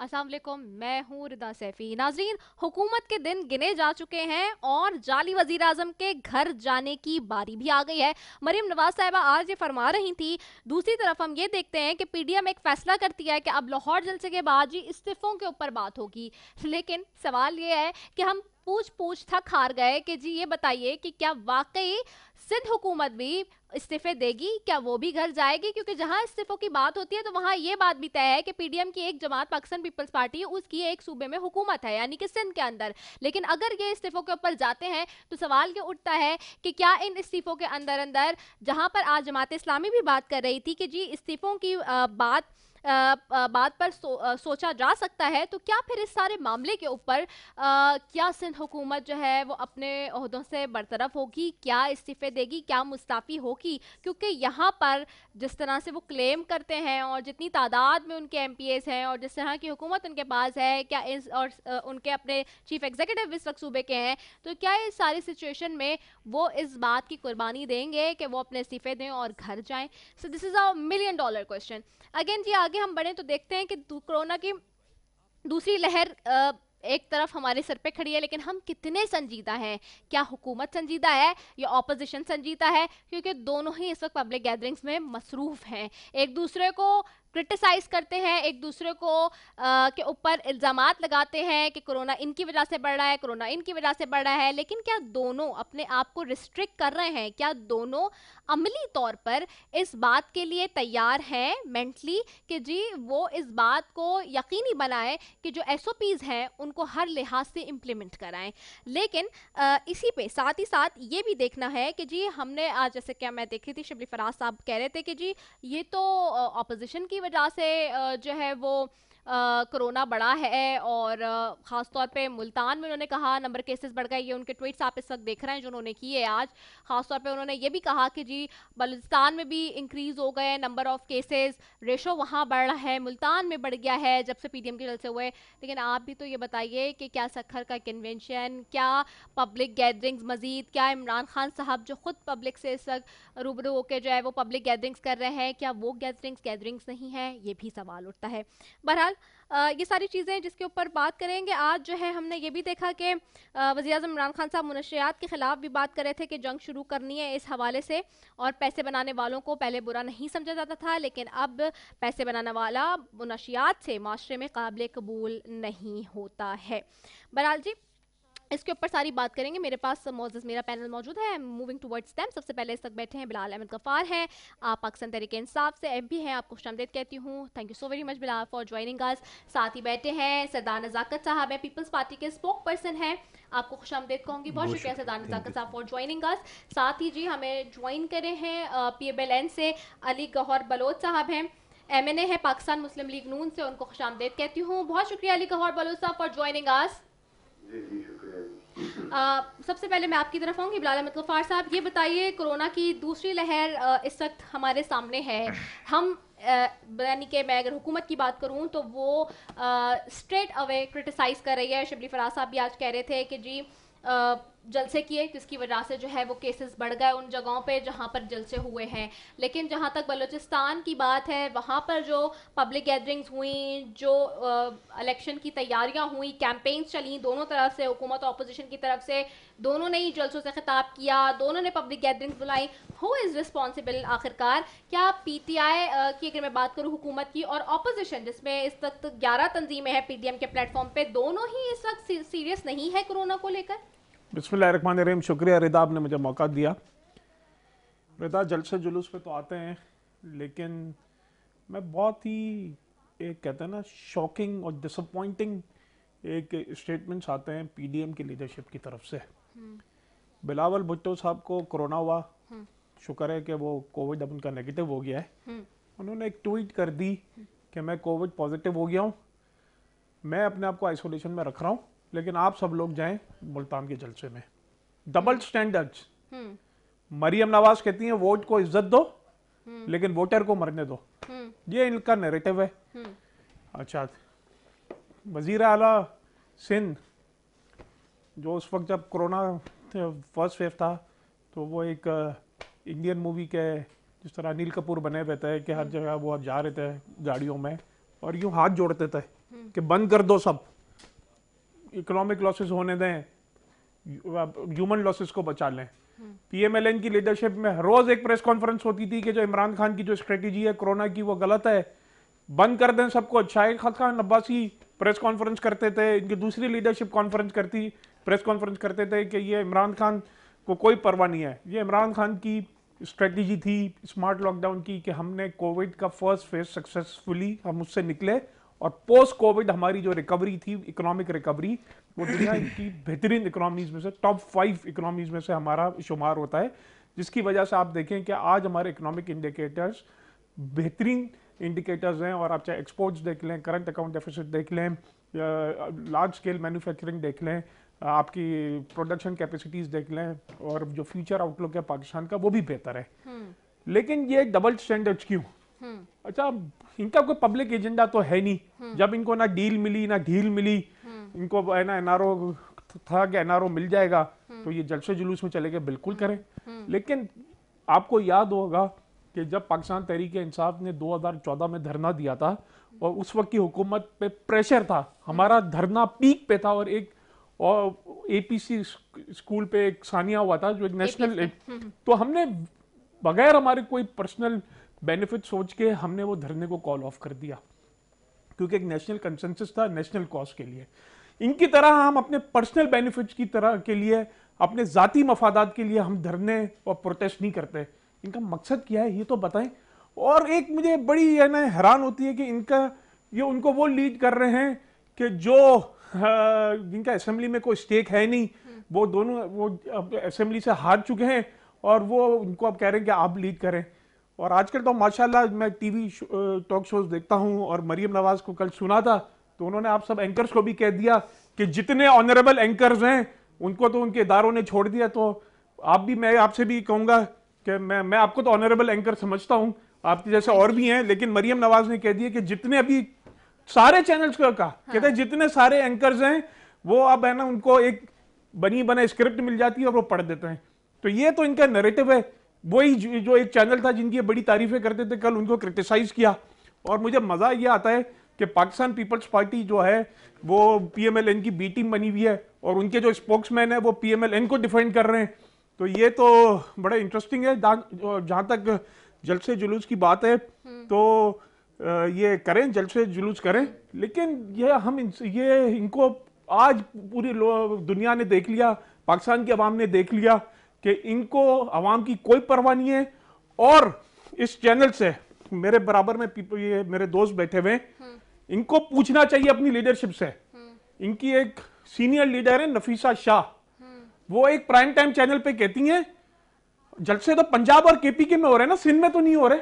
अस्सलाम वालेकुम, मैं हूँ रिदा सैफी। नाजरीन, हुकूमत के दिन गिने जा चुके हैं और जाली वजीर आजम के घर जाने की बारी भी आ गई है। मरीम नवाज साहिबा आज ये फरमा रही थी। दूसरी तरफ हम ये देखते हैं कि पीडीएम एक फैसला करती है कि अब लाहौर जलसे के बाद जी इस्तीफों के ऊपर बात होगी। लेकिन सवाल ये है कि हम पूछ पूछ थक हार गए कि जी ये बताइए कि क्या वाकई सिंध हुकूमत भी इस्तीफे देगी, क्या वो भी घर जाएगी? क्योंकि जहां इस्तीफों की बात होती है तो वहां ये बात भी तय है कि पीडीएम की एक जमात पाकिस्तान पीपल्स पार्टी, उसकी एक सूबे में हुकूमत है, यानी कि सिंध के अंदर। लेकिन अगर ये इस्तीफों के ऊपर जाते हैं तो सवाल ये उठता है कि क्या इन इस्तीफों के अंदर अंदर, जहां पर आज जमात इस्लामी भी बात कर रही थी कि जी इस्तीफों की बात पर सोचा जा सकता है, तो क्या फिर इस सारे मामले के ऊपर क्या सिंध हुकूमत जो है वो अपने ओहदों से बरतरफ होगी, क्या इस्तीफे देगी, क्या मुस्ताफ़ी होगी? क्योंकि यहाँ पर जिस तरह से वो क्लेम करते हैं और जितनी तादाद में उनके एमपीएस हैं और जिस तरह की हुकूमत उनके पास है, क्या इस और उनके अपने चीफ एग्जीक्यूटिव इस वक्त सूबे के हैं, तो क्या इस सारी सिचुएशन में वो इस बात की कुर्बानी देंगे कि वो अपने इस्तीफे दें और घर जाएं? So this is a million dollar question. Again जी, आगे हम बढ़े तो देखते हैं कि कोरोना की दूसरी लहर एक तरफ हमारे सर पे खड़ी है, लेकिन हम कितने संजीदा हैं? क्या हुकूमत संजीदा है या ऑपोजिशन संजीदा है? क्योंकि दोनों ही इस वक्त पब्लिक गैदरिंग्स में मसरूफ हैं, एक दूसरे को क्रिटिसाइज करते हैं, एक दूसरे को के ऊपर इल्जामात लगाते हैं कि कोरोना इनकी वजह से बढ़ रहा है, कोरोना इनकी वजह से बढ़ रहा है। लेकिन क्या दोनों अपने आप को रिस्ट्रिक्ट कर रहे हैं? क्या दोनों अमली तौर पर इस बात के लिए तैयार हैं मेंटली कि जी वो इस बात को यकीनी बनाएं कि जो एसओपीज हैं उनको हर लिहाज से इम्प्लीमेंट कराएं? लेकिन इसी पे साथ ही साथ ये भी देखना है कि जी हमने आज, जैसे क्या मैं देख रही थी, शिबली फराज साहब कह रहे थे कि जी ये तो ऑपोजिशन की वजह से जो है वो कोरोना बढ़ा है, और ख़ास तौर पे मुल्तान में उन्होंने कहा नंबर केसेस बढ़ गए। ये उनके ट्वीट्स आप इस वक्त देख रहे हैं जो उन्होंने किए आज। ख़ास तौर पे उन्होंने ये भी कहा कि जी बलूचिस्तान में भी इंक्रीज़ हो गए नंबर ऑफ केसेस, रेशो वहाँ बढ़ रहा है, मुल्तान में बढ़ गया है जब से पीडीएम के जलसे हुए। लेकिन आप भी तो ये बताइए कि क्या सखर का कन्वेंशन, क्या पब्लिक गैदरिंग्स, मजीद क्या इमरान खान साहब जो खुद पब्लिक से इस वक्त रूबरू होकर जो है वो पब्लिक गैदरिंग्स कर रहे हैं, क्या वो गैदरिंग्स नहीं है? ये भी सवाल उठता है। बहरहाल ये सारी चीज़ें जिसके ऊपर बात करेंगे आज, जो है हमने ये भी देखा कि वज़ीर आज़म इमरान खान साहब मुनशियात के ख़िलाफ़ भी बात कर रहे थे कि जंग शुरू करनी है इस हवाले से, और पैसे बनाने वालों को पहले बुरा नहीं समझा जाता था, लेकिन अब पैसे बनाने वाला मुनशियात से माशरे में काबिल कबूल नहीं होता है। बहरहाल जी, इसके ऊपर सारी बात करेंगे। मेरे पास मोज़ेज़ मेरा पैनल मौजूद है, मूविंग टुवर्ड्स देम। सबसे पहले इस तक बैठे हैं बिलाल अहमद गफ़ार हैं, आप पाकिस्तान तहरीक इंसाफ से एमपी हैं, आपको खुशामदीद कहती हूँ। Thank you so very much Bilal for joining us. साथ ही बैठे हैं सरदार नज़ाकत साहब हैं, पीपल्स पार्टी के स्पोक पर्सन हैं, आपको खुशामदीद कहूँगी। बहुत बहुत शुक्रिया शुक्रिया, सरदार थैंक यू। नज़ाकत साहब फॉर ज्वाइनिंग अस। साथ ही जी हमें ज्वाइन करे हैं PBLN से अली गौहर बलोच साहब हैं, MNA है पाकिस्तान मुस्लिम लीग नून से, उनको खुशामदीद कहती हूँ। बहुत शुक्रिया अली गौहर बलोच साहब फॉर ज्वाइनिंग अस। जी जी, शुक्रिया जी। सबसे पहले मैं आपकी तरफ आऊँगी बिलाल अहमद गफ़ार साहब, ये बताइए कोरोना की दूसरी लहर इस वक्त हमारे सामने है। हम यानी कि मैं अगर हुकूमत की बात करूँ तो वो स्ट्रेट अवे क्रिटिसाइज़ कर रही है। शिबली फराज साहब भी आज कह रहे थे कि जी जलसे किए जिसकी वजह से जो है वो केसेस बढ़ गए उन जगहों पे जहाँ पर जलसे हुए हैं। लेकिन जहाँ तक बलूचिस्तान की बात है, वहाँ पर जो पब्लिक गैदरिंग्स हुई, जो इलेक्शन की तैयारियां हुई, कैंपेन्स चली दोनों तरफ से, हुकूमत और अपोजिशन की तरफ से, दोनों ने ही जलसों से खिताब किया, दोनों ने पब्लिक गैदरिंग्स बुलाई। हु इज़ रिस्पॉन्सिबल आखिरकार? क्या पीटीआई की अगर मैं बात करूँ हुकूमत की, और अपोजिशन जिसमें इस वक्त 11 तंजीमें हैं पीडीएम के प्लेटफॉर्म पे, दोनों ही इस वक्त सीरियस नहीं है कोरोना को लेकर? बिस्मिल्लाहिर्रहमानिर्रहीम, शुक्रिया रिदा, आपने मुझे मौका दिया। रिदा, जलसे जुलूस पे तो आते हैं, लेकिन मैं बहुत ही, एक कहते हैं ना, शॉकिंग और डिसअपॉइंटिंग एक स्टेटमेंट्स आते हैं पीडीएम की लीडरशिप की तरफ से। बिलावल भुट्टो साहब को कोरोना हुआ, शुक्र है कि वो कोविड अब उनका नेगेटिव हो गया है। उन्होंने एक ट्वीट कर दी कि मैं कोविड पॉजिटिव हो गया हूँ, मैं अपने आप को आइसोलेशन में रख रहा हूँ, लेकिन आप सब लोग जाएं मुल्तान के जलसे में। Double standards. मरियम नवाज कहती हैं वोट को इज्जत दो, लेकिन वोटर को मरने दो, ये इनका नैरेटिव है। अच्छा, वजीर आला सिंध, जो उस वक्त जब कोरोना फर्स्ट वेव था, तो वो एक इंडियन मूवी के जिस तरह अनिल कपूर बने रहते हैं कि हर जगह वो जा रहे थे गाड़ियों में और यूं हाथ जोड़ते थे कि बंद कर दो सब, इकोनॉमिक लॉसेस होने दें, ह्यूमन लॉसेस को बचा लें। पीएमएलएन की लीडरशिप में हर रोज एक प्रेस कॉन्फ्रेंस होती थी कि जो इमरान खान की जो स्ट्रेटेजी है कोरोना की वो गलत है, बंद कर दें सबको। शाहिद खान अब्बासी प्रेस कॉन्फ्रेंस करते थे, इनकी दूसरी लीडरशिप कॉन्फ्रेंस करती, प्रेस कॉन्फ्रेंस करते थे कि ये इमरान खान को कोई परवाह नहीं है। ये इमरान खान की स्ट्रेटेजी थी स्मार्ट लॉकडाउन की कि हमने कोविड का फर्स्ट फेज सक्सेसफुली हम उससे निकले, और पोस्ट कोविड हमारी जो रिकवरी थी, इकोनॉमिक रिकवरी, वो दुनिया की बेहतरीन इकोनॉमीज में से, टॉप 5 इकोनॉमीज में से हमारा शुमार होता है, जिसकी वजह से आप देखें कि आज हमारे इकोनॉमिक इंडिकेटर्स बेहतरीन इंडिकेटर्स हैं। और आप चाहे एक्सपोर्ट्स देख लें, करंट अकाउंट डेफिसिट देख लें, लार्ज स्केल मैन्युफैक्चरिंग देख लें, आपकी प्रोडक्शन कैपेसिटीज देख लें, और जो फ्यूचर आउटलुक है पाकिस्तान का वो भी बेहतर है। लेकिन ये डबल स्टैंडर्ड्स क्यों? अच्छा, इनका कोई पब्लिक एजेंडा तो है नहीं। जब इनको ना डील मिली ना ढील मिली, इनको है ना एनआरओ था कि एनआरओ मिल जाएगा, तो ये जलसे जुलूस में चले गए, बिल्कुल करें। लेकिन आपको याद होगा कि जब पाकिस्तान तहरीक इंसाफ ने 2014 में धरना दिया था, और उस वक्त की हुकूमत पे प्रेशर था, हमारा धरना पीक पे था, और एपीसी स्कूल पे एक सानिया हुआ था जो एक नेशनल, तो हमने बगैर हमारे कोई पर्सनल बेनिफिट सोच के हमने वो धरने को कॉल ऑफ कर दिया, क्योंकि एक नेशनल कंसेंसस था नेशनल कॉज के लिए। इनकी तरह हम अपने पर्सनल बेनिफिट्स की तरह के लिए, अपने जाती मफादात के लिए हम धरने और प्रोटेस्ट नहीं करते। इनका मकसद क्या है ये तो बताएं। और एक मुझे बड़ी हैरान होती है कि ये उनको वो लीड कर रहे हैं कि जो जिनका असेंबली में कोई स्टेक है नहीं, वो दोनों वो असेंबली से हार चुके हैं, और वो उनको अब कह रहे हैं कि आप लीड करें। और आजकल तो माशाल्लाह मैं टीवी टॉक शोज देखता हूं, और मरियम नवाज को कल सुना था तो उन्होंने आप सब एंकर्स को भी कह दिया कि जितने ऑनरेबल एंकर्स हैं उनको तो उनके इदारों ने छोड़ दिया। तो आप भी, मैं आपसे भी कहूंगा कि मैं आपको तो ऑनरेबल एंकर समझता हूं, आपके जैसे और भी हैं, लेकिन मरियम नवाज ने कह दिया कि जितने अभी सारे चैनल्स को कहा, कहते हैं जितने सारे एंकर्स हैं वो अब है ना उनको एक बनी बना स्क्रिप्ट मिल जाती है और वो पढ़ देते हैं। तो ये तो इनका नैरेटिव है। वही जो एक चैनल था जिनकी बड़ी तारीफें करते थे, कल उनको क्रिटिसाइज किया। और मुझे मजा ये आता है कि पाकिस्तान पीपल्स पार्टी जो है वो पीएमएलएन की बी टीम बनी हुई है, और उनके जो स्पोक्समैन है वो पीएमएलएन को डिफेंड कर रहे हैं। तो ये तो बड़ा इंटरेस्टिंग है। जहां तक जलसे जुलूस की बात है तो ये करें, जलसे जुलूस करें, लेकिन ये इनको आज पूरी दुनिया ने देख लिया, पाकिस्तान की आवाम ने देख लिया कि इनको आवाम की कोई परवाह नहीं है। और इस चैनल से मेरे बराबर में ये मेरे दोस्त बैठे हुए, इनको पूछना चाहिए अपनी लीडरशिप से। इनकी एक सीनियर लीडर है नफीसा शाह, वो एक प्राइम टाइम चैनल पे कहती हैं जलसे तो पंजाब और केपीके में हो रहे हैं ना, सिंध में तो नहीं हो रहे।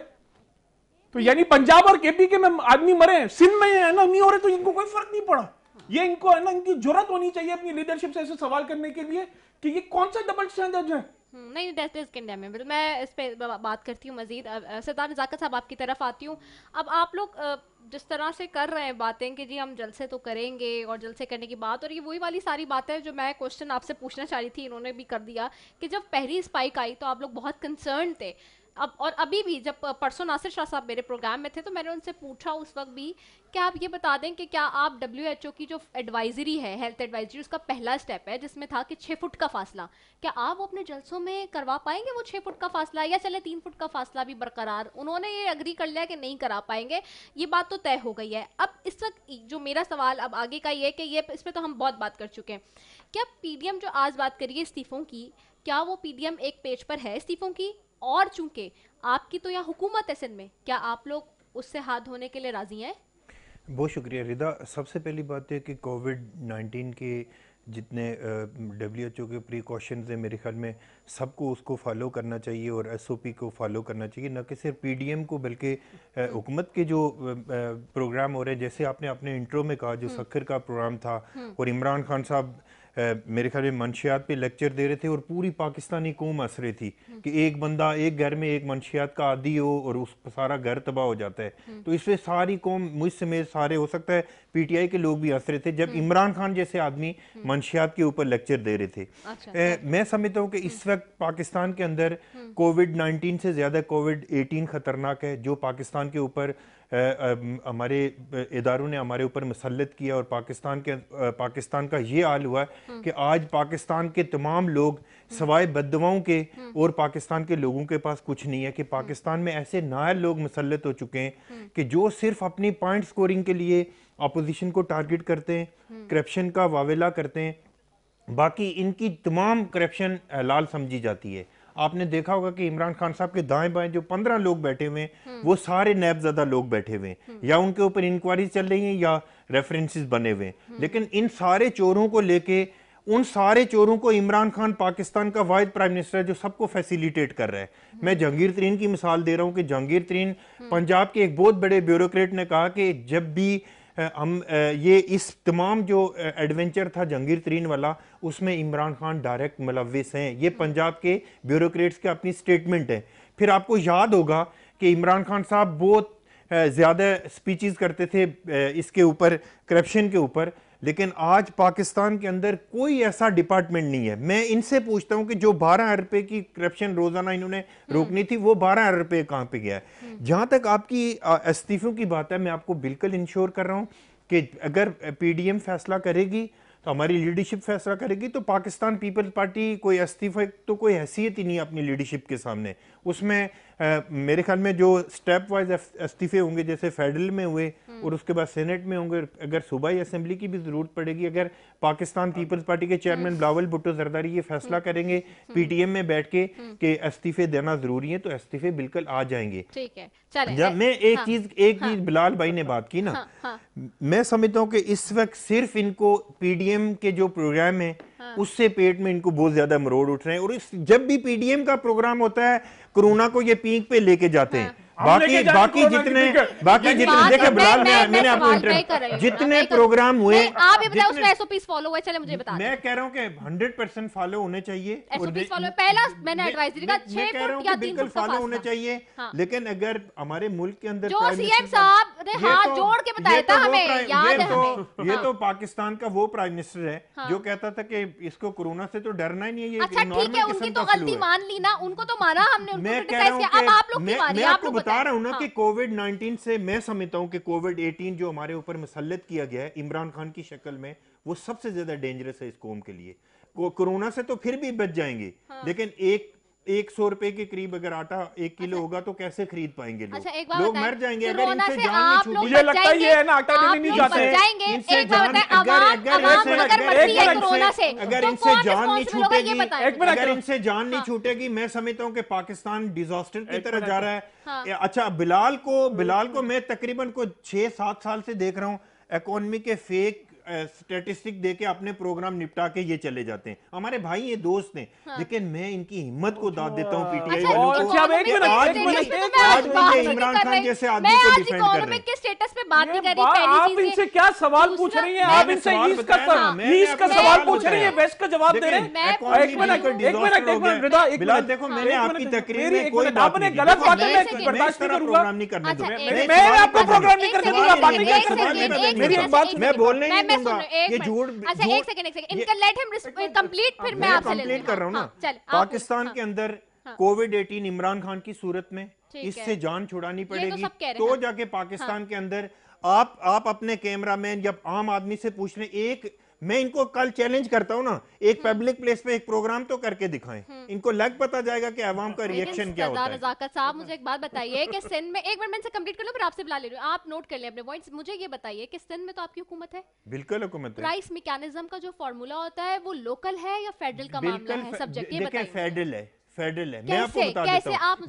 तो यानी पंजाब और केपीके में आदमी मरे, सिंध में है ना नहीं हो रहे, तो इनको कोई फर्क नहीं पड़ा। ये इनको है ना, इनकी जरूरत होनी चाहिए अपनी लीडरशिप से ऐसे सवाल करने के लिए कि ये कौन सा डबल स्टैंडर्ड है। नहीं, दैट इज कंडेमेबल। मैं इस पे बात करती हूँ मजीद। सरदार नज़ाकत साहब आपकी तरफ आती हूँ। अब आप लोग जिस तरह से कर रहे हैं बातें कि जी हम जलसे तो करेंगे, और जलसे करने की बात, और ये वही वाली सारी बातें जो मैं क्वेश्चन आपसे पूछना चाह रही थी, इन्होंने भी कर दिया कि जब पहली स्पाइक आई तो आप लोग बहुत कंसर्न थे। अब और अभी भी जब परसों नासिर शाह साहब मेरे प्रोग्राम में थे तो मैंने उनसे पूछा उस वक्त भी कि आप ये बता दें कि क्या आप WHO की जो एडवाइजरी है, हेल्थ एडवाइजरी, उसका पहला स्टेप है जिसमें था कि 6 फुट का फासला, क्या आप वो अपने जलसों में करवा पाएंगे वो 6 फुट का फासला, या चले 3 फुट का फासला भी बरकरार? उन्होंने ये अग्री कर लिया कि नहीं करा पाएंगे, ये बात तो तय हो गई है। अब इस वक्त जो मेरा सवाल अब आगे का ये कि ये इस पर तो हम बहुत बात कर चुके हैं, क्या पीडीएम जो आज बात करिए इस्तीफों की, क्या वो पीडीएम एक पेज पर है इस्तीफों की? और चूंकि आपकी तो यहाँ हुकूमत है सिंध में, क्या आप लोग उससे हाथ धोने के लिए राजी हैं? बहुत शुक्रिया रिदा। सबसे पहली बात है कि कोविड-19 के जितने WHO के प्रिकॉशंस हैं, मेरे ख्याल में सबको उसको फॉलो करना चाहिए और SOP को फॉलो करना चाहिए, न कि सिर्फ PDM को बल्कि हुकूमत के जो प्रोग्राम हो रहे हैं, जैसे आपने अपने इंट्रो में कहा जो सखर का प्रोग्राम था, और इमरान खान साहब मेरे ख्याल में मंशियात पे लेक्चर दे रहे थे और पूरी पाकिस्तानी कौम हंस रही थी कि एक बंदा एक घर में एक मंशियात का आदी हो और उस सारा घर तबाह हो जाता है। तो इससे सारी कौम, मुझ समेत सारे, हो सकता है PTI के लोग भी हंस रहे थे जब इमरान खान जैसे आदमी मंशियात के ऊपर लेक्चर दे रहे थे। मैं समझता हूँ कि इस वक्त पाकिस्तान के अंदर कोविड-19 से ज्यादा कोविड-18 खतरनाक है, जो पाकिस्तान के ऊपर हमारे इदारों ने हमारे ऊपर मुसल्लत किया और पाकिस्तान का ये हाल हुआ कि आज पाकिस्तान के तमाम लोग सवाए बद्दुआओं के और पाकिस्तान के लोगों के पास कुछ नहीं है, कि पाकिस्तान में ऐसे नायर लोग मुसल्लत हो चुके हैं कि जो सिर्फ अपनी पॉइंट स्कोरिंग के लिए अपोजिशन को टारगेट करते हैं, करप्शन का वावेला करते हैं, बाकी इनकी तमाम करप्शन हलाल समझी जाती है। आपने देखा होगा कि इमरान खान साहब के दाएं बाएं जो 15 लोग बैठे हुए हैं वो सारे नैबज़दा लोग बैठे हुए हैं, या उनके ऊपर इंक्वायरी चल रही है या रेफरेंसेस बने हुए हैं। लेकिन इन सारे चोरों को लेके, उन सारे चोरों को इमरान खान पाकिस्तान का वाहिद प्राइम मिनिस्टर है जो सबको फैसिलिटेट कर रहा है। मैं जहांगीर तरीन की मिसाल दे रहा हूं कि जहांगीर तरीन पंजाब के एक बहुत बड़े ब्यूरोक्रेट ने कहा कि जब भी हम ये इस तमाम जो एडवेंचर था जहांगीर तरीन वाला, उसमें इमरान खान डायरेक्ट मुलव्विस हैं। ये पंजाब के ब्यूरोक्रेट्स के अपनी स्टेटमेंट है। फिर आपको याद होगा कि इमरान खान साहब बहुत ज़्यादा स्पीचेस करते थे इसके ऊपर, करप्शन के ऊपर, लेकिन आज पाकिस्तान के अंदर कोई ऐसा डिपार्टमेंट नहीं है। मैं इनसे पूछता हूं कि जो 12 अरब रुपए की करप्शन रोजाना इन्होंने रोकनी थी, वो 12 अरब रुपए कहां पे गया है? जहां तक आपकी इस्तीफों की बात है, मैं आपको बिल्कुल इंश्योर कर रहा हूं कि अगर पीडीएम फैसला करेगी तो हमारी लीडरशिप फैसला करेगी, तो पाकिस्तान पीपल्स पार्टी कोई इस्तीफा तो कोई हैसियत ही नहीं है अपनी लीडरशिप के सामने। उसमें मेरे ख्याल में जो स्टेप वाइज इस्तीफे होंगे, जैसे फेडरल में हुए और उसके बाद सेनेट में होंगे, अगर सूबाई असेंबली की भी जरूरत पड़ेगी, अगर पाकिस्तान पीपल्स पार्टी के चेयरमैन बिलावल भुट्टो जरदारी ये फैसला करेंगे पीटीएम में बैठ के कि इस्तीफे देना जरूरी है, तो इस्तीफे बिल्कुल आ जाएंगे। ठीक है, चलें। जब मैं एक चीज बिलाल भाई ने बात की ना, मैं समझता हूँ कि इस वक्त सिर्फ इनको पीडीएम के जो प्रोग्राम है उससे पेट में इनको बहुत ज्यादा मरोड़ उठ रहे हैं, और जब भी पीडीएम का प्रोग्राम होता है कोरोना को ये पीक पे लेके जाते हैं। बाकी जितने देखिए बिलाल, मैंने आपको जितने प्रोग्राम हुए, आप ये बताओ उसमें एसओपीस फॉलो हुए, चले मुझे बता मैं कह रहा हूं कि 100% फॉलो होने चाहिए। एसओपीस फॉलो, पहला मैंने एडवाइस दी, 6 फुट या 3 फुट फॉलो होने चाहिए। लेकिन अगर हमारे मुल्क के अंदर जो सीएम साहब ने हाथ जोड़ के बताया था हमें, याद है हमें, ये तो पाकिस्तान का वो प्राइम मिनिस्टर है जो कहता था कि इसको कोरोना से तो डरना ही नहीं है, ये अच्छा ठीक है, उनकी तो गलती मान ली ना, उनको तो माना हमने, उनको क्रिटिसाइज किया, अब आप लोग की बारी, आप लोग बता रहा हूं ना कि कोविड-19 से मैं समझता हूं कि कोविड-18 जो हमारे ऊपर मुसल्लत किया गया है इमरान खान की शक्ल में, वो सबसे ज्यादा डेंजरस है इस कौम के लिए। कोरोना से तो फिर भी बच जाएंगे, लेकिन 100 रुपए के करीब अगर आटा 1 किलो होगा तो कैसे खरीद पाएंगे लोग? अच्छा, एक बात लोग बताएं, मर जाएंगे अगर कोरोना इनसे से जान आप नहीं लोग छूटी। मुझे लगता है ये है ना, आटा लेने नहीं जाते इनसे एक बात बताएं, अगर इनसे जान नहीं छूटेगी, अगर इनसे जान नहीं छूटेगी, मैं समझता हूँ कि पाकिस्तान डिजास्टर की तरफ जा रहा है। अच्छा, बिलाल को मैं तकरीबन को 6-7 साल से देख रहा हूँ इकोनॉमी के फेक स्टैटिस्टिक देके अपने प्रोग्राम निपटा के ये चले जाते हैं। हमारे भाई ये दोस्त हैं, लेकिन मैं इनकी हिम्मत को दाद देता हूँ पीटीआई वालों को। आज भी इमरान खान जैसे आदमी को डिफेंड कर रहे हैं। के स्टेटस पे बात नहीं कर रही, पहली आप इनसे क्या सवाल पूछ रही हैं? आप इनसे ईस्ट का सवाल पूछ रही हैं, वेस्ट का जवाब दे रहे हैं। एक मिनट रिदा, बिलाल देखो, मैंने आपकी तकरीर में कोई आपने गलत बात है, बर्दाश्त नहीं करूंगा। प्रोग्राम नहीं करने दूंगा, मैं आपको प्रोग्राम नहीं करने दूंगा, बात नहीं कर सकते। मेरी बात मैं बोलने नहीं दूंगा। ये झूठ, अच्छा एक सेकंड इनका लेट हिम कंप्लीट, फिर मैं आपसे कंप्लीट कर रहा हूं ना। पाकिस्तान के अंदर कोविड-18 इमरान खान की सूरत में इससे जान छुड़ानी पड़ेगी, तो जाके पाकिस्तान के अंदर आप अपने कैमरामैन या आम आदमी से पूछ रहे, एक मैं इनको कल चैलेंज करता हूं ना, एक पब्लिक प्लेस पे एक प्रोग्राम तो करके दिखाएं, इनको लग पता जाएगा कि अवाम का रिएक्शन क्या होता है। नज़ाकत साहब, मुझे एक बात बताइए कि सिंध में, एक मिनट में कंप्लीट कर लो फिर आपसे बुला ले रही हूं, आप नोट कर लें अपने पॉइंट्स। मुझे ये बताइए कि सिंध में तो आपकी हुकूमत है, बिल्कुल हुकूमत है। प्राइस मैकेनिज्म का जो फार्मूला होता है वो लोकल है या फेडरल का मामला है? सब्जेक्ट ये बताइए। फेडरल है, मैं आपको बता देता हूँ,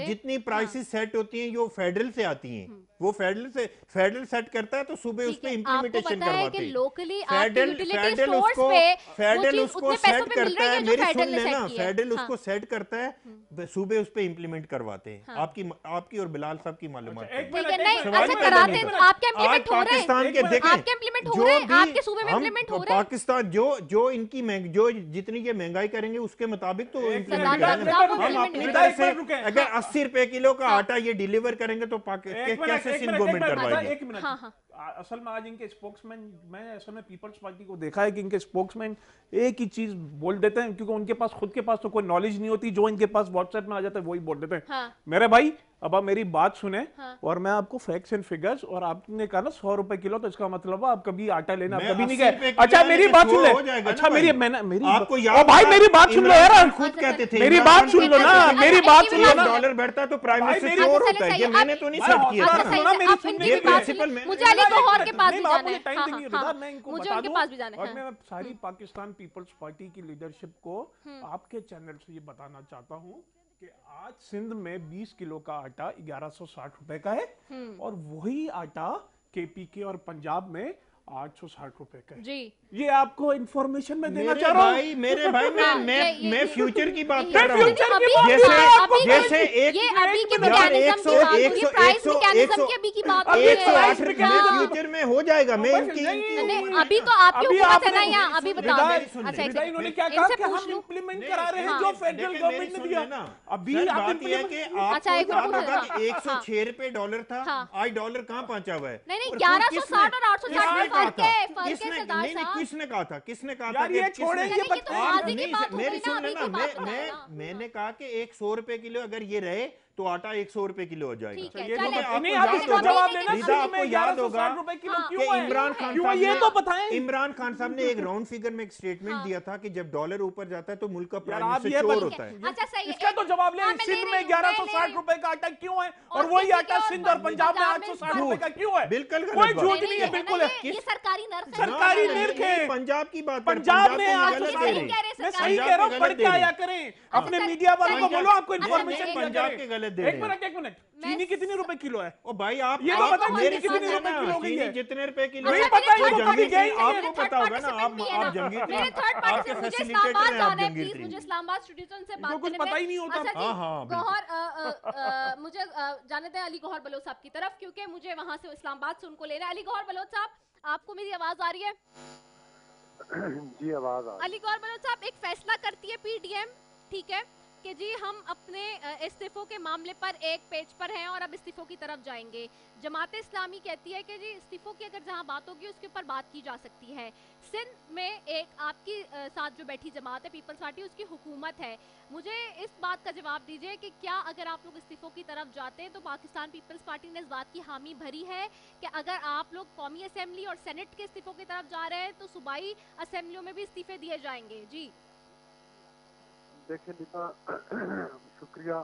जितनी प्राइसेस सेट होती हैं वो फेडरल से आती हैं, वो फेडरल सेट करता है तो सुबह उस पे इंप्लीमेंटेशन करवाते हैं। फेडरल उसको सेट करता है, मेरी सुन लेना, फेडरल उसको सेट करता है, सुबह उस पे इंप्लीमेंट करवाते हैं। आपकी और बिलाल साहब की मालूमात पाकिस्तान जो इनकी जो जितनी ये महंगाई करेंगे उसके मुताबिक तो इम्प्लीमेंट करेंगे। हम अपनी तरफ से अगर 80 रुपए किलो का आटा ये डिलीवर करेंगे तो कैसे सिंध गवर्नमेंट करवाएगी? असल में आज इनके स्पोक्समैन, मैं असल में पीपल्स पार्टी को देखा है कि इनके स्पोक्समैन एक ही चीज बोल देते हैं, क्योंकि उनके पास खुद के पास तो कोई नॉलेज नहीं होती, जो इनके पास व्हाट्सएप में आ जाता है वही बोल देते हैं। हाँ। मेरे भाई अब आप मेरी बात सुने, हाँ। और मैं आपको फैक्ट्स एंड फिगर्स, और आपने कहा ना 100 रुपए किलो, तो इसका मतलब आप कभी आटा लेना आप मैं कभी नहीं 80 रुपए गए। किलो अच्छा लेने मेरी पे बात सुन हो ले, जाएगा ना अच्छा भाई। मेरी आपको ओ याद भाई है, मेरी बात सुन लो इमरान यार, खान खुद कहते थे, मेरी इमरान बात खान सुन लो खुद ना, कहते थे, मेरी बात सुन लो एक ना। डॉलर बढ़ता तो प्राइम भाई मिनिस्टर मेरी चोर अच्छा, होता है, सही ये है, मैंने अब- तो नहीं भाई सेट किया था हौसला ना। सुनो, मेरी अब सुनने इनकी ये की बात है। प्रिंसिपल सुनिए, में मुझे अली गौहर के पास नहीं, भी आप जाना मुझे है। टाइम हाँ, देंगे हाँ, रिदा, मैं इनको मुझे बता उनके दूं, पास भी जाना है। और हाँ। मैं सारी पाकिस्तान पीपल्स पार्टी की लीडरशिप को आपके चैनल से ये बताना चाहता हूं कि आज सिंध में 20 किलो का आटा 1160 रुपए का है, और वही आटा केपीके और पंजाब में 860 रुपए का है। जी। ये आपको इंफॉर्मेशन में देना मेरे चाह रहा हूं। भाई मेरे भाई हाँ, मैं फ्यूचर की बात यही- कर रहा हूँ। फ्यूचर की अभी- बात जैसे अभी- जैसे एक ये अभी के मिनट, यार, मैकेनिज्म की बात हो रही है, प्राइस मैकेनिज्म की अभी की बात हो रही है। 108 में हाँ। फ्यूचर में हो जाएगा। मैं बस इनकी नहीं, इनकी नहीं, उम्र अभी में तो ना- आपकी अभी हुकूमत है ना आपने- यहाँ, अभी बता रिदा- दें। मेरी सुन अच्छा, ले। एक रिदा, सेकंड। इन्होंने क्या कहा इनसे कि पूछ हम लूं। इंप्लीमेंट नहीं, करा रहे हैं हाँ। जो फेडरल लेकिन गवर्नमेंट मेरी ने सुन दिया। लेना। अभी सर, आप बात यह है implement- कि अच्छा, आपको एक याद मिनट होगा हाँ, कि 106 रुपए डॉलर था, हाँ। आज डॉलर कहाँ पहुंचा हुआ है? नहीं, नहीं, और 1160 और 860 में फर्क है, फर्क है किसने सरदार नहीं नहीं साहब। किसने कहा था? किसने कहा था यार कि ये किसने- छोड़ें, ये नहीं, ये तो बताएं। माजी की नहीं, बात हो मेरी गई ना, सुन अभी लेना, की बात बताएं ना। मैंने कहा कि 100 रुपए किलो अगर ये रहे तो आटा 100 रुपए किलो हो जाएगा। ठीक है, ये तो चलें। आपको नहीं, याद आप इसका होगा- जवाब देना, रिदा, सिंध आपको में याद 1160 होगा रुपए किलो हाँ। क्यों कि है? इमरान खान क्यों है, साहब ये ने तो बताएं। इमरान खान साहब ने एक राउंड फिगर में एक स्टेटमेंट हाँ। दिया था कि जब डॉलर ऊपर जाता है तो मुल्क का यार प्राइम आप मिनिस्टर ये चोर बता- होता है। अच्छा, सही है। इसका तो जवाब ले, हाँ, मैं ले सिंध रही में हूँ, 1160 रुपए का आटा क्यों है, और और वही किसी आटा के सिंध और पंजाब में 860 रुपए का क्यों है? बिल्कुल गलत कोई बात झूठ है। नहीं है, बिल्कुल है। ये सरकारी नर्क है। सरकारी नहीं, निर्ख है। पंजाब की बात कर, पंजाब में को आज गलत सही दे कह रही। रहे हैं, मैं सरकारी सही पंजाब कह रहा के हूँ, गलत पढ़ दे के रही। आया करें, अपने चल- मीडिया वालों को चलिए। बोलो आपको अच्छा, इन्फॉर्मेशन एक दिया पंजाब करें। के गलत दे एक रहे हैं। मिनट, एक मिनट, मैं- चीनी कितनी रुपए किलो है? ओ भाई आप ये तो आप बताओ, मेरी चीनी कितनी सुनिए रुपए ना, किलो की चीनी है? जितने रुपए किलो नहीं है, पता, वो ये तो जंगीर कभी गए ही नहीं है। आपको पता होगा ना, आप जंगीर मेरे थर्ड पार्टी से मुझे इस्लामाबाद जाना है, प्लीज मुझे इस्लामाबाद स्टूडियो से उनसे बात इनको कुछ करने पता ही में। नहीं होता। अच्छा जी, हाँ, हाँ, बिल्कुल। गौहर मुझे जाने दें अली गौहर बलोच साहब की तरफ, क्योंकि मुझे वहां से इस्लामाबाद से उनको लेना है। अली गौहर बलोच साहब, आपको मेरी आवाज आ रही है? जी आवाज आ रही अली गौहर बलोच साहब, एक फैसला करती है पीडीएम, ठीक है, कि जी हम अपने इस्तीफों के मामले पर एक पेज पर हैं और अब इस्तीफों की तरफ जाएंगे। जमात इस्लामी कहती है कि जी इस्तीफों की अगर जहां बात होगी उसके ऊपर बात की जा सकती है। सिंध में एक आपकी साथ जो बैठी जमात है पीपल्स पार्टी, उसकी हुकूमत है। मुझे इस बात का जवाब दीजिए कि क्या अगर आप लोग इस्तीफों की तरफ जाते हैं तो पाकिस्तान पीपल्स पार्टी ने इस बात की हामी भरी है कि अगर आप लोग कौमी असेंबली और सेनेट के इस्तीफों की तरफ जा रहे हैं तो सूबाई असेंबलियों में भी इस्तीफे दिए जाएंगे? जी देखिए नीता, शुक्रिया।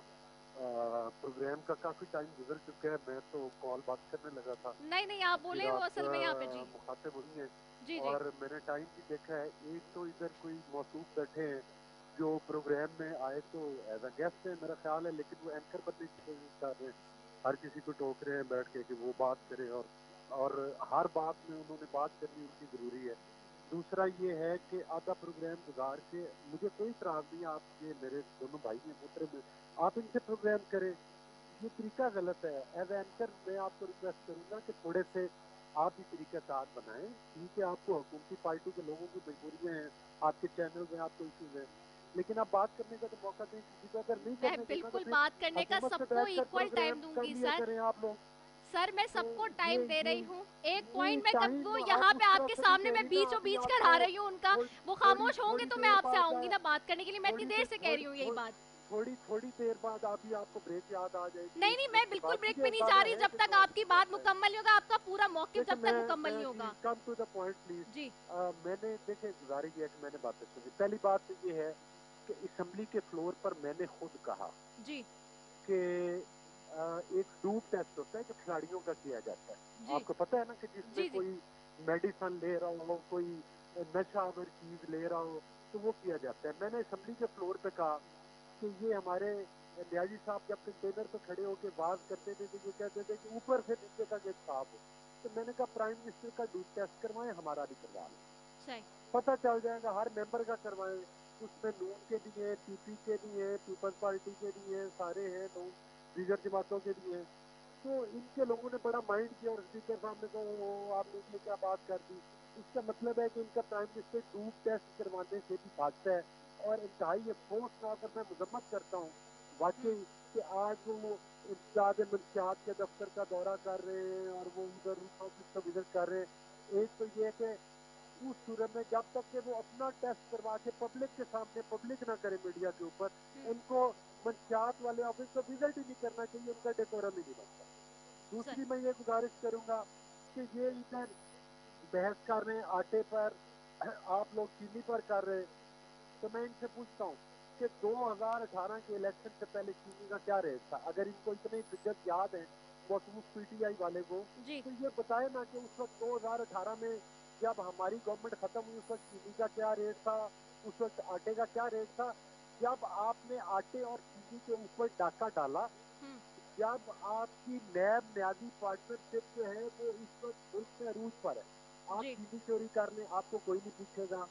प्रोग्राम का काफी टाइम गुजर चुका है, मैं तो कॉल बात करने लगा था। नहीं, आप बोले वो असल में यहाँ पे। जी मुखातिब वही है। जी और मैंने टाइम भी देखा है, एक तो इधर कोई मौसूफ बैठे हैं जो प्रोग्राम में आए तो एज अ गेस्ट है मेरा ख्याल है, लेकिन वो एंकर बनने की कोशिश कर रहे हैं, हर किसी को टोक रहे हैं बैठ के कि वो बात करे, और हर बात में उन्होंने बात करनी उनकी जरूरी है। दूसरा ये है कि आधा प्रोग्राम गुजार के, मुझे कोई इतराज नहीं, आप ये मेरे दोनों भाई हैं मोहतरम, आप इनसे प्रोग्राम करें, ये तरीका गलत है। एज एंकर मैं आपको रिक्वेस्ट करूंगा कि थोड़े से आप भी तरीका कार बनाएं। ठीक है, आपको हुकूमती पार्टी के लोगों की मजबूरियां हैं, आपके चैनल में आपको इश्यूज हैं, लेकिन आप बात करने का तो मौका दें किसी को। अगर नहीं मैं करने देना तो बिल्कुल फिर बात करने का हुकूमत से सबको बैठकर इक्वल टाइम प्रोग्राम कर दूंगी लिया सर। करें आप लोग। सर मैं सबको तो टाइम दे रही ये हूँ। एक पॉइंट मैं टाइम वो आप यहाँ उस पे तरह आपके से सामने नहीं मैं कह रही ना, बीचों अभी बीच आपको करा रही हूँ उनका, वो खामोश होंगे थोड़ी तो मैं देर आपसे बाद आऊंगी ना बात करने के लिए। मैं इतनी देर से कह रही हूँ यही बात। थोड़ी देर बाद अभी आपको ब्रेक याद आ जाएगी। नहीं, मैं बिल्कुल ब्रेक पे नहीं जा रही जब तक आपकी बात मुकम्मल नहीं होगा, आपका पूरा मौक़िफ़ जब तक मुकम्मल नहीं होगा। Come to the point please. जी मैंने देखिए गुजारिश किया कि मैंने बातें सुनी। पहली बात तो ये है कि असेंबली के फ्लोर पर मैंने खुद कहा जी कि एक डूब टेस्ट होता है जो खिलाड़ियों का किया जाता है, जी आपको पता है ना, कि जी, जिसमें जी। कोई मेडिसिन ले रहा हो, कोई नशा आवर चीज ले रहा हो, तो वो किया जाता है। मैंने असेंबली के फ्लोर पे कहा कि ये हमारे न्याजी साहब जब कंटेनर पे खड़े होकर बात करते थे तो ये कहते थे कि ऊपर से नीचे तक एक साफ हो, तो मैंने कहा प्राइम मिनिस्टर का डूब टेस्ट करवाएं, हमारा भी करवा लें, सही। पता चल जाएगा। हर मेंबर का करवाएं, उसमें नून के भी हैं, पीपी के भी हैं, पीपल्स पार्टी के भी हैं, सारे हैं, नून दीगर जमातों के भी हैं। तो इनके लोगों ने बड़ा माइंड किया और स्पीकर साहब ने कहा आपने ये क्या बात कर दी। इसका मतलब है कि इनका प्राइम मिनिस्टर डूब टेस्ट करवाने से भी भागता है, और इंतहाई अफसोसनाक, मैं मजम्मत करता हूँ वाकई कि आज वो इम्तियाज मंशियात के दफ्तर का दौरा कर रहे हैं और वो उधर ऑफिस का विजिट कर रहे हैं। एक तो ये है कि उस सूरत में जब तक कि वो अपना टेस्ट करवा के पब्लिक के सामने पब्लिक ना करे मीडिया के ऊपर, उनको मंशियात वाले ऑफिस को विजिट ही नहीं करना चाहिए, उनका डेकोरम ही नहीं बनता। सर दूसरी मैं ये गुजारिश करूंगा कि ये इधर बहस कर रहे हैं आटे पर, आप लोग चीनी पर कर रहे हैं, तो मैं इनसे पूछता हूँ कि 2018 के इलेक्शन से पहले चीनी का क्या रेट था? अगर इनको इतनी फिगर याद है मौसूफ पीटीआई वाले को, जी तो ये बताए ना कि उस वक्त 2018 में जब हमारी गवर्नमेंट खत्म हुई उस वक्त चीनी का क्या रेट था, उस वक्त आटे का क्या रेट था? जब आपने आटे और चीनी के ऊपर डाका डाला, जब आपकी नैब न्याजी पार्टनरशिप जो है वो इस वक्त मुल्क में अरूज पर है, आप जी चीनी चोरी कर लें आपको कोई नहीं पूछेगा,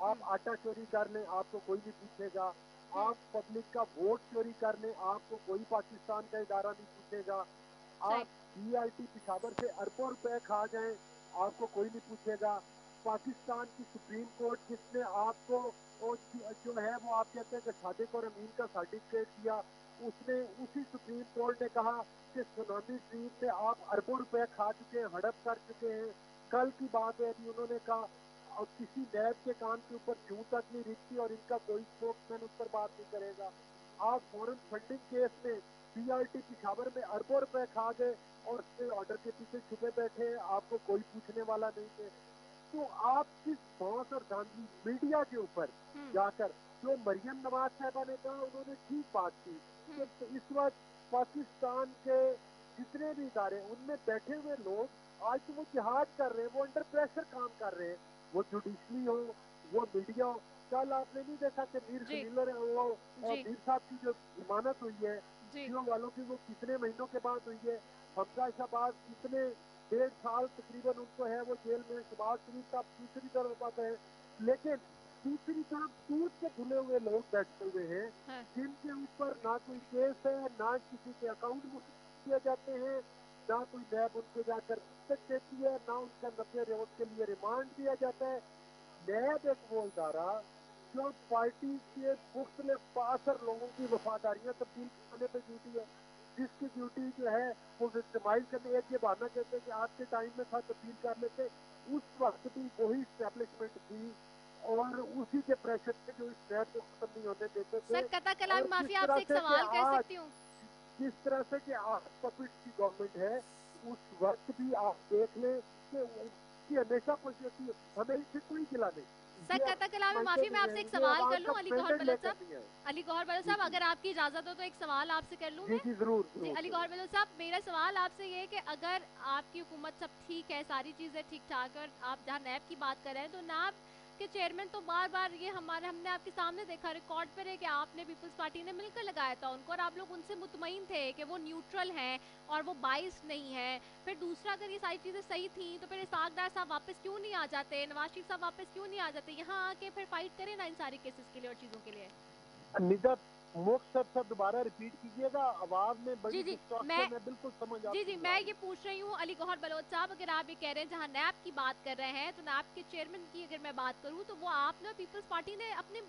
आप आटा चोरी कर लें आपको कोई नहीं पूछेगा, आप पब्लिक का वोट चोरी कर लें आपको कोई पाकिस्तान का इदारा नहीं पूछेगा, सही आप बीआईटी पिशावर से अरबों रुपए खा जाएं आपको कोई नहीं पूछेगा। पाकिस्तान की सुप्रीम कोर्ट जिसने आपको जो है वो आप कहते हैं कि सादिक और अमीन का सर्टिफिकेट दिया, उसने उसी सुप्रीम कोर्ट ने कहा कि सुनामी ड्रीम में आप अरबों रुपए खा चुके हैं, हड़प कर चुके हैं। कल की बात है अभी उन्होंने कहा और किसी नैब के कान के ऊपर जूं तक नहीं रिखती और इनका कोई स्पोक्समैन उस पर बात नहीं करेगा। आप फॉरेन फंडिंग केस में पीआरटी पिशावर में अरबों रुपए खा गए और स्टे ऑर्डर के पीछे छुपे बैठे हैं, आपको कोई पूछने वाला नहीं है। तो आप किस बात और धांधली मीडिया के ऊपर जाकर, जो मरियम नवाज साहबा ने कहा उन्होंने ठीक बात की कि इस वक्त पाकिस्तान के जितने भी इदारे उनमें बैठे हुए लोग आज तो वो जिहाद कर रहे हैं, वो अंडर प्रेशर काम कर रहे हैं, वो जुडिशरी हो वो मीडिया हो। कल आपने नहीं देखा कि मीर जी खलील और वो जी मीर साहब की जो जमानत हुई है जी जियो वालों की, वो कितने महीनों के बाद हुई है? हमजा शहबाज कितने 1.5 साल तकरीबन उनको है वो जेल में, शहबाज शरीफ साहब दूसरी तरफ बात है, लेकिन दूसरी तरफ दूध के धुले हुए लोग बैठे हुए हैं हाँ जिनके ऊपर ना कोई केस है, ना किसी के अकाउंट किए जाते हैं, ना कोई नैब उनको जाकर तक देती है, ना उनका 90 रोज के लिए रिमांड दिया जाता है। नैब एक वो इदारा जो पार्टी के मुख्तलिफ पासर लोगों की वफादारियां तब्दील करने पर ड्यूटी है, जिसकी ड्यूटी जो है वो विक्टिमाइज करने, एक ये बहाना कहते हैं कि आज के टाइम में था तब्दील कर लेते, उस वक्त भी वही स्टैब्लिशमेंट थी और उसी के प्रेशर पे जो इस नैब को खत्म नहीं होने देते सर थे। कता और कलामी जिस माफी तरह आपसे एक से कि सवाल कर आज सकती हूँ? जिस तरह से कि आज पपिट की गवर्नमेंट है, उस वक्त भी आप देख लें कि उनकी हमेशा कोशिश होती है हमें इनसे कोई गिला नहीं, सर ये कता कलामी मायके माफी मैं नहीं है, आपसे एक ये सवाल आवाज कर का लूं, अली गौहर स्टैंडर्ड बलोच लेकर साहब? नहीं है। अली गौहर बलोच जी साहब जी अगर आपकी इजाजत हो तो एक सवाल आपसे कर लूं जी मैं? जी जरूर जी जरूर अली जरूर। गौहर बलोच साहब, मेरा सवाल आपसे ये है कि अगर आपकी हुकूमत सब ठीक है, सारी चीज़ें ठीक ठाक है, और आप जहाँ नैब की बात कर रहे हैं तो नैब के चेयरमैन तो बार बार ये हमने आपके सामने देखा, रिकॉर्ड पर है कि आपने पीपल्स पार्टी ने मिलकर लगाया था उनको और आप लोग उनसे मुतमईन थे कि वो न्यूट्रल हैं और वो बाइस नहीं है। फिर दूसरा, अगर ये सारी चीज़ें सही थी तो फिर इसाक डार साहब वापस क्यों नहीं आ जाते, नवाज शरीफ साहब वापस क्यों नहीं आ जाते यहाँ आके फिर फाइट करें ना इन सारे केसेस के लिए और चीज़ों के लिए? निजात मुख सब दोबारा रिपीट कीजिएगा, आवाज में बड़ी जी जी मैं डिस्टॉर्शन है, बिल्कुल समझ जी जी आपकी नहीं आ मैं रही। ये पूछ रही हूँ अली गौहर बलोच साहब, अगर आप ये कह रहे हैं जहाँ नैब की बात कर रहे हैं तो नैब के चेयरमैन की अगर मैं बात करूँ तो वो आपने पीपल्स पार्टी ने अपने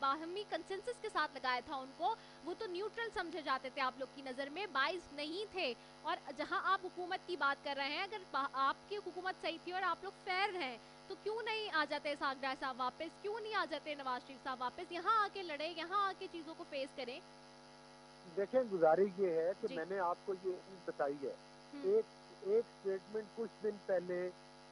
बाहमी कंसेंसस के साथ लगाया था उनको, वो तो न्यूट्रल समझे जाते थे आप लोग की नज़र में, बाइस नहीं थे। और जहाँ आप हुकूमत की बात कर रहे हैं, अगर आपकी हुकूमत सही थी और आप लोग फेयर हैं तो क्यों नहीं आ जाते इसाक डार साहब वापस, क्यों नहीं आ जाते नवाज शरीफ साहब वापस, यहाँ आके लड़े, यहाँ आके चीज़ों को फेस करें? देखें गुजारिश ये है कि जी मैंने आपको ये चीज बताई है, हम्म एक एक स्टेटमेंट कुछ दिन पहले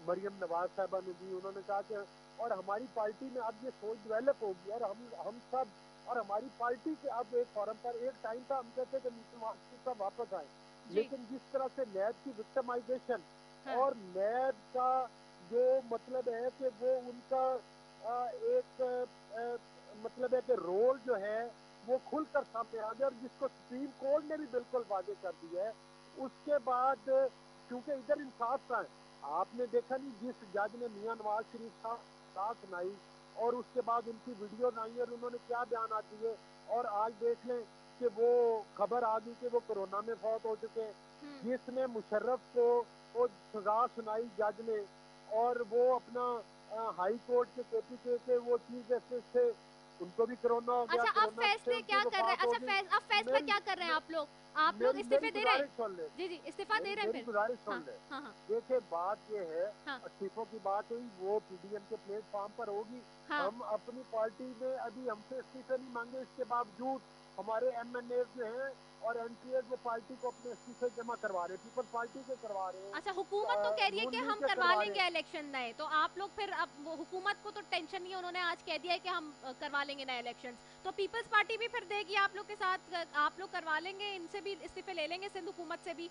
मरियम नवाज साहबा ने दी, उन्होंने कहा कि और हमारी पार्टी में अब ये सोच डेवलप होगी और हम सब और हमारी पार्टी के अब एक फोरम पर एक टाइम था हम कहते थे नवाज शरीफ साहब वापस आए, जी लेकिन जिस तरह से नैब की विक्टिमाइजेशन हाँ और नैब का जो मतलब है कि वो उनका एक मतलब है कि रोल जो है वो खुलकर सामने आ गया और जिसको सुप्रीम कोर्ट ने भी बिल्कुल वाजे कर दिया है। उसके बाद क्योंकि इधर इंसाफ का है, आपने देखा नहीं जिस जज ने मियां नवाज शरीफ साहब साथ सुनाई और उसके बाद उनकी वीडियो आई और उन्होंने क्या बयान दिए, और आज देख लें कि वो खबर आ गई कि वो कोरोना में फौत हो चुके हैं। जिसने मुशर्रफ को वो सजा सुनाई जज ने और वो अपना हाई कोर्ट के केपीके के वो चीफ जस्टिस थे, उनको भी कोरोना हो गया, अच्छा, अब कोरोना से फैसले उनकी क्या कर रहे हैं? वफात अच्छा, होगी। अब फैसला मेरी क्या कर रहे हैं आप लोग? आप लोग मेरी इस्तीफे मेरी दे रहे हैं? गुजारिश सुन ले, जी, जी, इस्तीफा दे रहे हैं मेरी फिर? गुजारिश हाँ, सुन ले। हाँ, हाँ, देखिए बात ये है, हाँ, इस्तीफों की बात हुई वो पीडीएम के प्लेटफॉर्म पर होगी। हाँ। हम अपनी पार्टी में अभी हमसे इस्तीफे नहीं मांगे, इसके बावजूद हमारे एमएनए जो हैं और एमपीए वो पार्टी को अपने इस्तीफे जमा करवा रहे हैं, पीपल्स पार्टी के करवा रहे हैं, अच्छा, हुकूमत तो कह रही है नून कि लीग हम के करवा करवा रहे लेंगे हैं। इलेक्शन नए, तो आप लोग फिर अब वो हुकूमत को तो टेंशन नहीं है, उन्होंने आज कह दिया है कि हम करवा लेंगे नए इलेक्शंस, तो पीपल्स पार्टी भी फिर देगी आप लोग के साथ, आप लोग करवा लेंगे, इनसे भी इस्तीफे ले लेंगे सिंध हुकूमत से भी?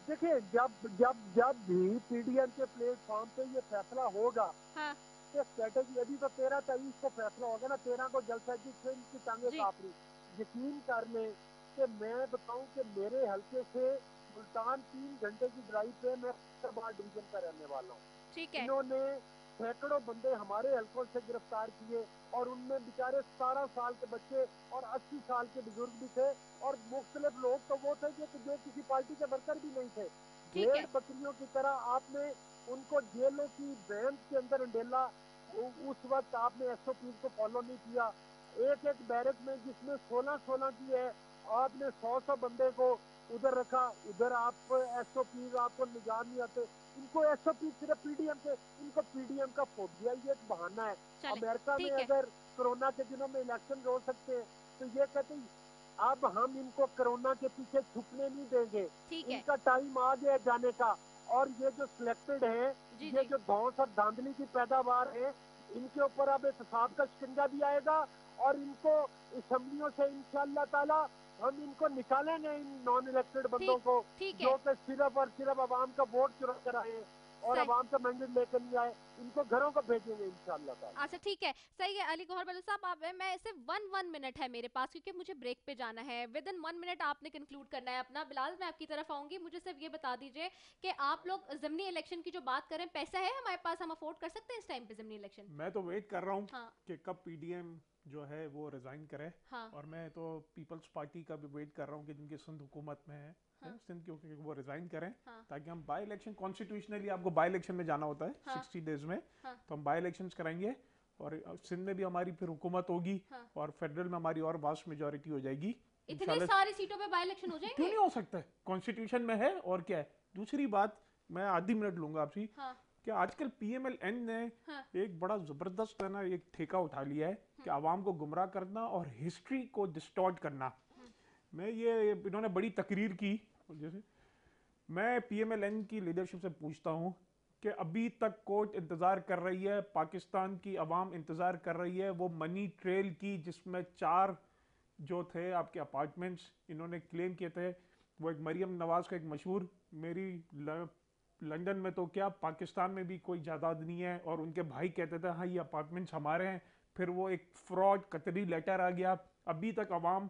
देखिए जब जब जब भी पीडीएम के प्लेटफॉर्म पे ये फैसला होगा, हाँ, ये स्ट्रेटेजी अभी तो 13 तारीख को फैसला होगा ना, 13 को जलसा की ट्रेन की टांगे जी, कांप रही। यकीन कर लें कि मैं बताऊं कि मेरे हल्के से मुल्तान 3 घंटे की ड्राइव पे मैं बार डिवीजन का रहने वाला हूँ। ठीक है, इन्होंने सैकड़ों बंदे हमारे हल्कों से गिरफ्तार किए और उनमें बेचारे 17 साल के बच्चे और 80 साल के बुजुर्ग भी थे और मुख्तलिफ लोग तो वो थे जो किसी पार्टी के वर्कर भी नहीं थे। ठीक भेड़ है, बकरियों की तरह आपने उनको जेलों की बैंड के अंदर अंडेला। उस वक्त आपने एसओपी को फॉलो नहीं किया। एक एक बैरक में जिसमें 16-16 की है, आपने 100-100 बंदे को उधर रखा, उधर आप एसओपी आपको निजाम नहीं आते। इनको एसओपी सिर्फ पीडीएम के, इनको पीडीएम का फोबिया, ये एक बहाना है। चले, अमेरिका में ठीक है, अगर कोरोना के दिनों में इलेक्शन हो सकते हैं तो ये कहते हैं अब हम इनको कोरोना के पीछे छुपने नहीं देंगे, ठीक है, इनका टाइम आ गया जाने का। और ये जो सिलेक्टेड है, जी, ये जी, जो धौंस और धांधली की पैदावार है, इनके ऊपर अब एहतसाब का शिकंजा भी आएगा और इनको असेंबलियों से इंशाअल्लाह ताला हम इनको निकालेंगे, इन नॉन इलेक्टेड बंदों ठीक, को ठीक है, जो कि सिर्फ और सिर्फ आवाम का वोट चुरा कर आए और सही। आवाम का मैंडेट लेकर नहीं आए, इनको घरों को भेजेंगे इंशाअल्लाह ताला। अच्छा, ठीक है, सही है। अली गौहर बलूच साहब, आप मैं सिर्फ वन मिनट है मेरे पास, क्योंकि मुझे ब्रेक पे जाना है। विद इन 1 मिनट आपने कंक्लूड करना है अपना। बिलाल, मैं आपकी तरफ आऊंगी, मुझे सिर्फ ये बता दीजिए कि आप लोग ज़िमनी इलेक्शन की जो बात करें, पैसा है हमारे पास, हम अफोर्ड कर सकते हैं इस टाइम पे ज़िमनी इलेक्शन? मैं तो वेट कर रहा हूँ हाँ, कि कब पीडीएम जो है वो रिजाइन करे। हाँ, और मैं तो पीपल्स पार्टी का भी वेट कर रहा हूँ कि जिनकी सिंध हुकूमत में है, हाँ, सिंध की, वो रिजाइन करें, हाँ, ताकि हम बाई इलेक्शन, कॉन्स्टिट्यूशनली आपको बाई इलेक्शन में जाना होता है हाँ, 60 डेज में, हाँ, तो हम बाई इलेक्शंस कराएंगे और सिंध में भी हमारी फिर हुकूमत होगी हाँ। और फेडरल में हमारी और वास्ट मेजोरिटी हो जाएगी इतनी इंशाल्लाह। सारी सीटों पे बाई इलेक्शन हो क्यों जाएंगे? नहीं हो सकता है, कॉन्स्टिट्यूशन में है और क्या है। दूसरी बात, मैं आधी मिनट लूंगा आपसे, हाँ, कि आजकल पीएमएलएन ने हाँ, एक बड़ा जबरदस्त है ना एक ठेका उठा लिया है कि आवाम को गुमराह करना और हिस्ट्री को डिस्टॉर्ट करना। मैं ये इन्होंने बड़ी तकरीर की, जैसे मैं पीएमएलएन की लीडरशिप से पूछता हूँ कि अभी तक कोर्ट इंतजार कर रही है, पाकिस्तान की आवाम इंतजार कर रही है वो मनी ट्रेल की, जिसमें 4 जो थे आपके अपार्टमेंट्स इन्होंने क्लेम किए थे। वो एक मरियम नवाज का एक मशहूर, मेरी लंदन में तो क्या पाकिस्तान में भी कोई जायदाद नहीं है, और उनके भाई कहते थे हाँ ये अपार्टमेंट्स हमारे हैं। फिर वो एक फ्रॉड कतरी लेटर आ गया। अभी तक आवाम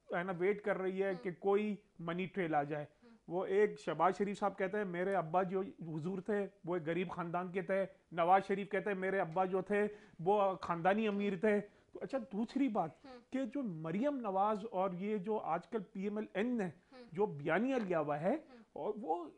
है ना वेट कर रही है कि कोई मनी ट्रेल आ जाए। वो एक शहबाज शरीफ साहब कहते हैं मेरे अब्बा जो हुजूर थे वो एक गरीब खानदान के थे। नवाज शरीफ कहते हैं मेरे अब्बा जो थे वो खानदानी अमीर थे। तो अच्छा, दूसरी बात कि जो मरियम नवाज और ये जो आजकल पीएमएलएन ने जो बयानिया लिया हुआ है, और वो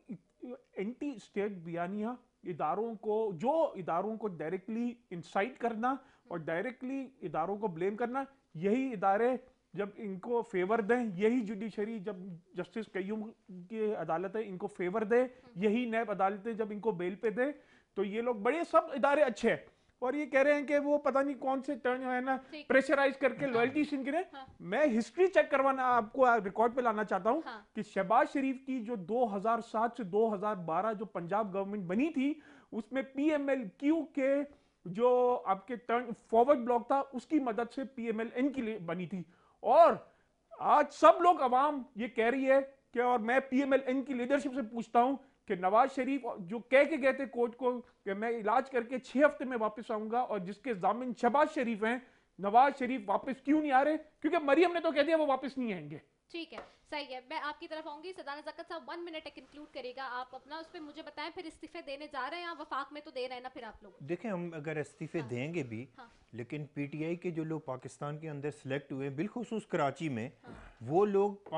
एंटी स्टेट बयानिया, इदारों को डायरेक्टली इंसाइट करना और डायरेक्टली इदारों को ब्लेम करना, यही इदारे जब इनको फेवर दें, यही जुडिशरी जब जस्टिस कय्यूम की अदालत है इनको फेवर दे, यही नैब अदालतें जब इनको बेल पे दे, तो ये लोग बड़े सब इदारे अच्छे हैं। और ये कह रहे हैं कि वो पता नहीं कौन से टर्न है ना प्रेशराइज करके लॉयल्टी सीन करें। मैं हिस्ट्री चेक करवाना आपको रिकॉर्ड पे लाना चाहता हूं कि शहबाज शरीफ की जो 2007 से 2012 जो पंजाब गवर्नमेंट बनी थी, उसमें पीएमएलक्यू के जो आपके टर्न फॉरवर्ड ब्लॉक था उसकी मदद से पीएमएलएन की बनी थी। और आज सब लोग अवाम ये कह रही है कि, और मैं पीएमएलएन की लीडरशिप से पूछता हूं कि नवाज शरीफ जो कह के गए थे कोर्ट को कि मैं इलाज करके 6 हफ्ते में वापस आऊंगा, और जिसके जामिन शहबाज शरीफ हैं, नवाज शरीफ वापस क्यों नहीं आ रहे? क्योंकि मरियम ने तो कह दिया वो वापस नहीं आएंगे। ठीक है, सही है, मैं आपकी तरफ आऊंगी। सदाना ज़कत साहब 1 मिनट एक इंक्लूड करेगा आप अपना, उस पर मुझे बताएं। फिर इस्तीफे देने जा रहे हैं आप, वफाक में तो दे रहे हैं ना फिर आप लोग? देखें, हम अगर इस्तीफे हाँ। देंगे भी, हाँ। लेकिन पीटीआई के जो लोग पाकिस्तान के अंदर सेलेक्ट हुए, बिलखुसूस कराची में, हाँ। वो लोग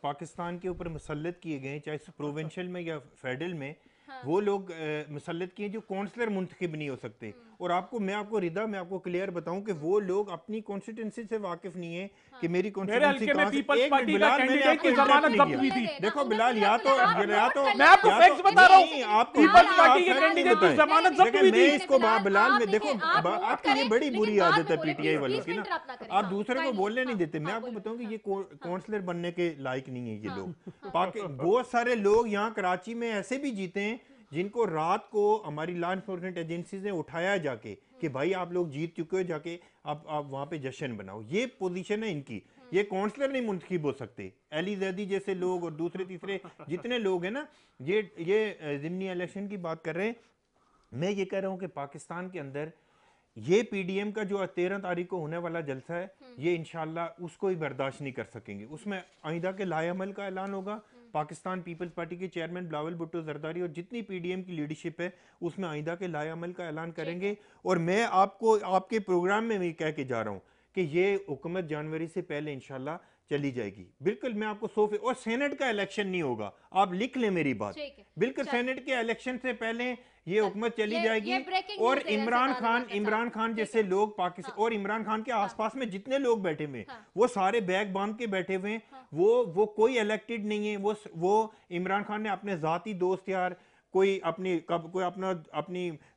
पाकिस्तान के ऊपर मुसल्लत किए गए, चाहे प्रोविंशियल में या फेडरल में, हाँ। वो लोग मुसल्लत किए जो काउंसलर मुंतखब नहीं हो सकते। और मैं आपको क्लियर बताऊं कि वो लोग अपनी कॉन्स्टिट्यूंसी से वाकिफ नहीं है कि मेरी मेरे कॉन्स्टिट्यूंसी हल्के में कहां से। पीपल्स एक मिनट पार्टी का बिलाल, मैंने कैंडिडेट आपको की इंटरप्ट जमानत नहीं जब्त किया। हुई थी। देखो बिलाल, या तो मैं आपको फैक्ट्स बता रहा हूँ, पीपल्स पार्टी के कैंडिडेट की जमानत जब्त हुई मैं थी। इसको बिलाल में देखो, आपकी ये बड़ी बुरी आदत है पीटीआई वालों की ना, आप दूसरे को बोलने नहीं देते। मैं आपको बताऊं कि ये काउंसलर बनने के लायक नहीं है ये लोग। बहुत सारे लोग यहाँ कराची में ऐसे भी जीते हैं जिनको रात को हमारी लॉ एनफोर्समेंट एजेंसीज ने उठाया जाके कि भाई आप लोग जीत चुके हो, जाके आप वहां पे जश्न बनाओ। ये पोजीशन है इनकी। ये काउंसलर नहीं मुंतखब हो सकते। अली जैदी जैसे लोग और दूसरे तीसरे जितने लोग हैं ना, ये ज़िमनी इलेक्शन की बात कर रहे हैं। मैं ये कह रहा हूं कि पाकिस्तान के अंदर ये पीडीएम का जो 13 तारीख को होने वाला जलसा है, ये इंशाल्लाह उसको ही बर्दाश्त नहीं कर सकेंगे। उसमें आइंदा के लाएअमल का ऐलान होगा। पाकिस्तान पीपल्स पार्टी के चेयरमैन बिलावल भुट्टो जरदारी और जितनी पीडीएम की लीडरशिप है, उसमें आइंदा के लाएअमल का ऐलान करेंगे। और मैं आपको आपके प्रोग्राम में भी कह के जा रहा हूं कि ये हुकूमत जनवरी से पहले इंशाल्लाह चली जाएगी। बिल्कुल, मैं आपको और सेनेट का इलेक्शन नहीं होगा, आप लिख लें मेरी बात। बिल्कुल, सेनेट के इलेक्शन से पहले ये हुकूमत चली जाएगी। और इमरान खान जैसे लोग पाकिस्तान और इमरान खान के आसपास में जितने लोग बैठे हुए हैं, वो सारे बैग बांध के बैठे हुए हैं। वो कोई इलेक्टेड नहीं है। वो इमरान खान ने अपने जाती दोस्त यार, कोई अपनी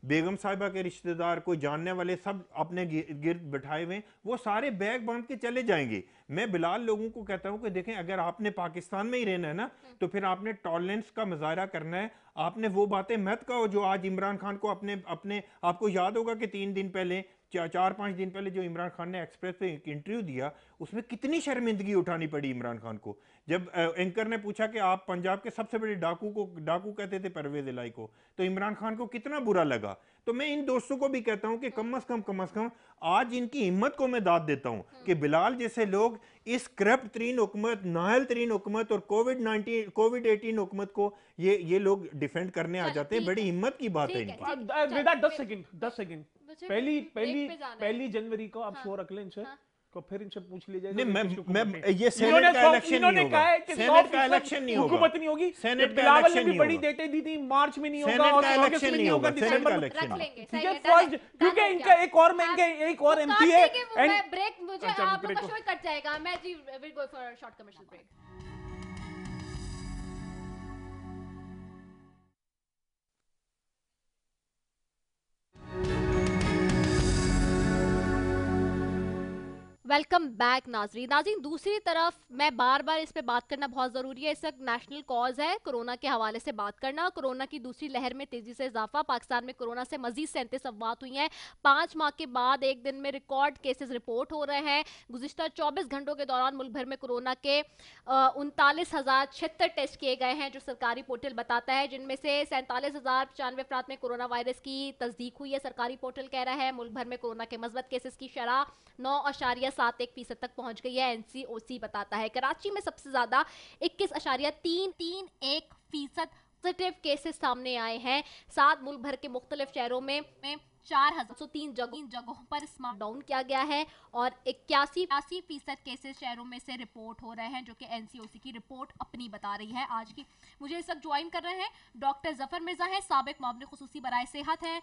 बेगम साहिबा के रिश्तेदार, कोई जानने वाले, सब अपने गिर्द बैठाए हुए, वो सारे बैग बांध के चले जाएंगे। मैं बिलाल लोगों को कहता हूं कि देखें, अगर आपने पाकिस्तान में ही रहना है ना, तो फिर आपने टॉलरेंस का मुजाहरा करना है। आपने वो बातें मत कहो जो आज इमरान खान को अपने आपको याद होगा कि 3 दिन पहले, 4-5 दिन पहले जो इमरान खान ने एक्सप्रेस पे एक इंटरव्यू दिया, उसमें कितनी शर्मिंदगी उठानी पड़ी इमरान खान को। जब एंकर ने पूछा कि आप पंजाब के सबसे बड़े डाकू कहते थे परवेज इलाही को, तो इमरान खान को कितना बुरा लगा। तो मैं इन दोस्तों को भी कहता हूं कि कम से कम आज इनकी हिम्मत को मैं दाद देता हूं कि बिलाल जैसे लोग इस करप्ट तरीन हुकूमत, नाहल तरीन हुकूमत और कोविड-18 हुकूमत को ये लोग डिफेंड करने आ जाते हैं। बड़ी हिम्मत की बात है इनकी। 10 सेकंड पहली जनवरी को आप शो रख लें इनसे, तो फिर इनसे पूछ लीजिए। नहीं, ये सेनेट का इलेक्शन नहीं होगा। सेनेट का इलेक्शन नहीं होगा। हुकूमत नहीं होगी। सेनेट का इलेक्शन नहीं होगा। बड़ी डेटें दी थी, मार्च में नहीं होगा सेनेट और का अगस्त इलेक्शन में नहीं होगा। सेनेट का दिसंबर इलेक्शन ठीक है फर्स्ट, क्योंकि इनका एक और एमपी है। ब्रेक मुझे आप लोग का शो कट जाएगा। मैं जी will go for short commercial break. Welcome back नाजरीन। दूसरी तरफ मैं बार बार इस पे बात करना बहुत ज़रूरी है। इस वक्त नेशनल कॉज है कोरोना के हवाले से बात करना। कोरोना की दूसरी लहर में तेज़ी से इजाफा। पाकिस्तान में कोरोना से मजीद 37 अफवात हुई हैं। 5 माह के बाद एक दिन में रिकॉर्ड केसेस रिपोर्ट हो रहे हैं। गुज़िश्ता 24 घंटों के दौरान मुल्क भर में कोरोना के 39,076 टेस्ट किए गए हैं, जो सरकारी पोर्टल बताता है, जिनमें से 47,095 अफराद में कोरोना वायरस की तस्दीक हुई है। सरकारी पोर्टल कह रहा है मुल्क भर में कोरोना के मस्बत केसेस की शरह 9.71% तक पहुंच गई है। एनसीओसी बताता है कराची में सबसे ज्यादा 21.331% पॉजिटिव केसेस सामने आए हैं। साथ मुल्क भर के मुख्तलिफ शहरों में 4,103 जगहों पर स्मार्ट डाउन किया गया है और 81% केसेस शहरों में से रिपोर्ट हो रहे हैं, जो कि एनसीओसी की रिपोर्ट अपनी बता रही है। आज की मुझे इस वक्त ज्वाइन कर रहे हैं डॉक्टर जफर मिर्जा हैं, साबिक मामले खुसूसी बराए सेहत हैं।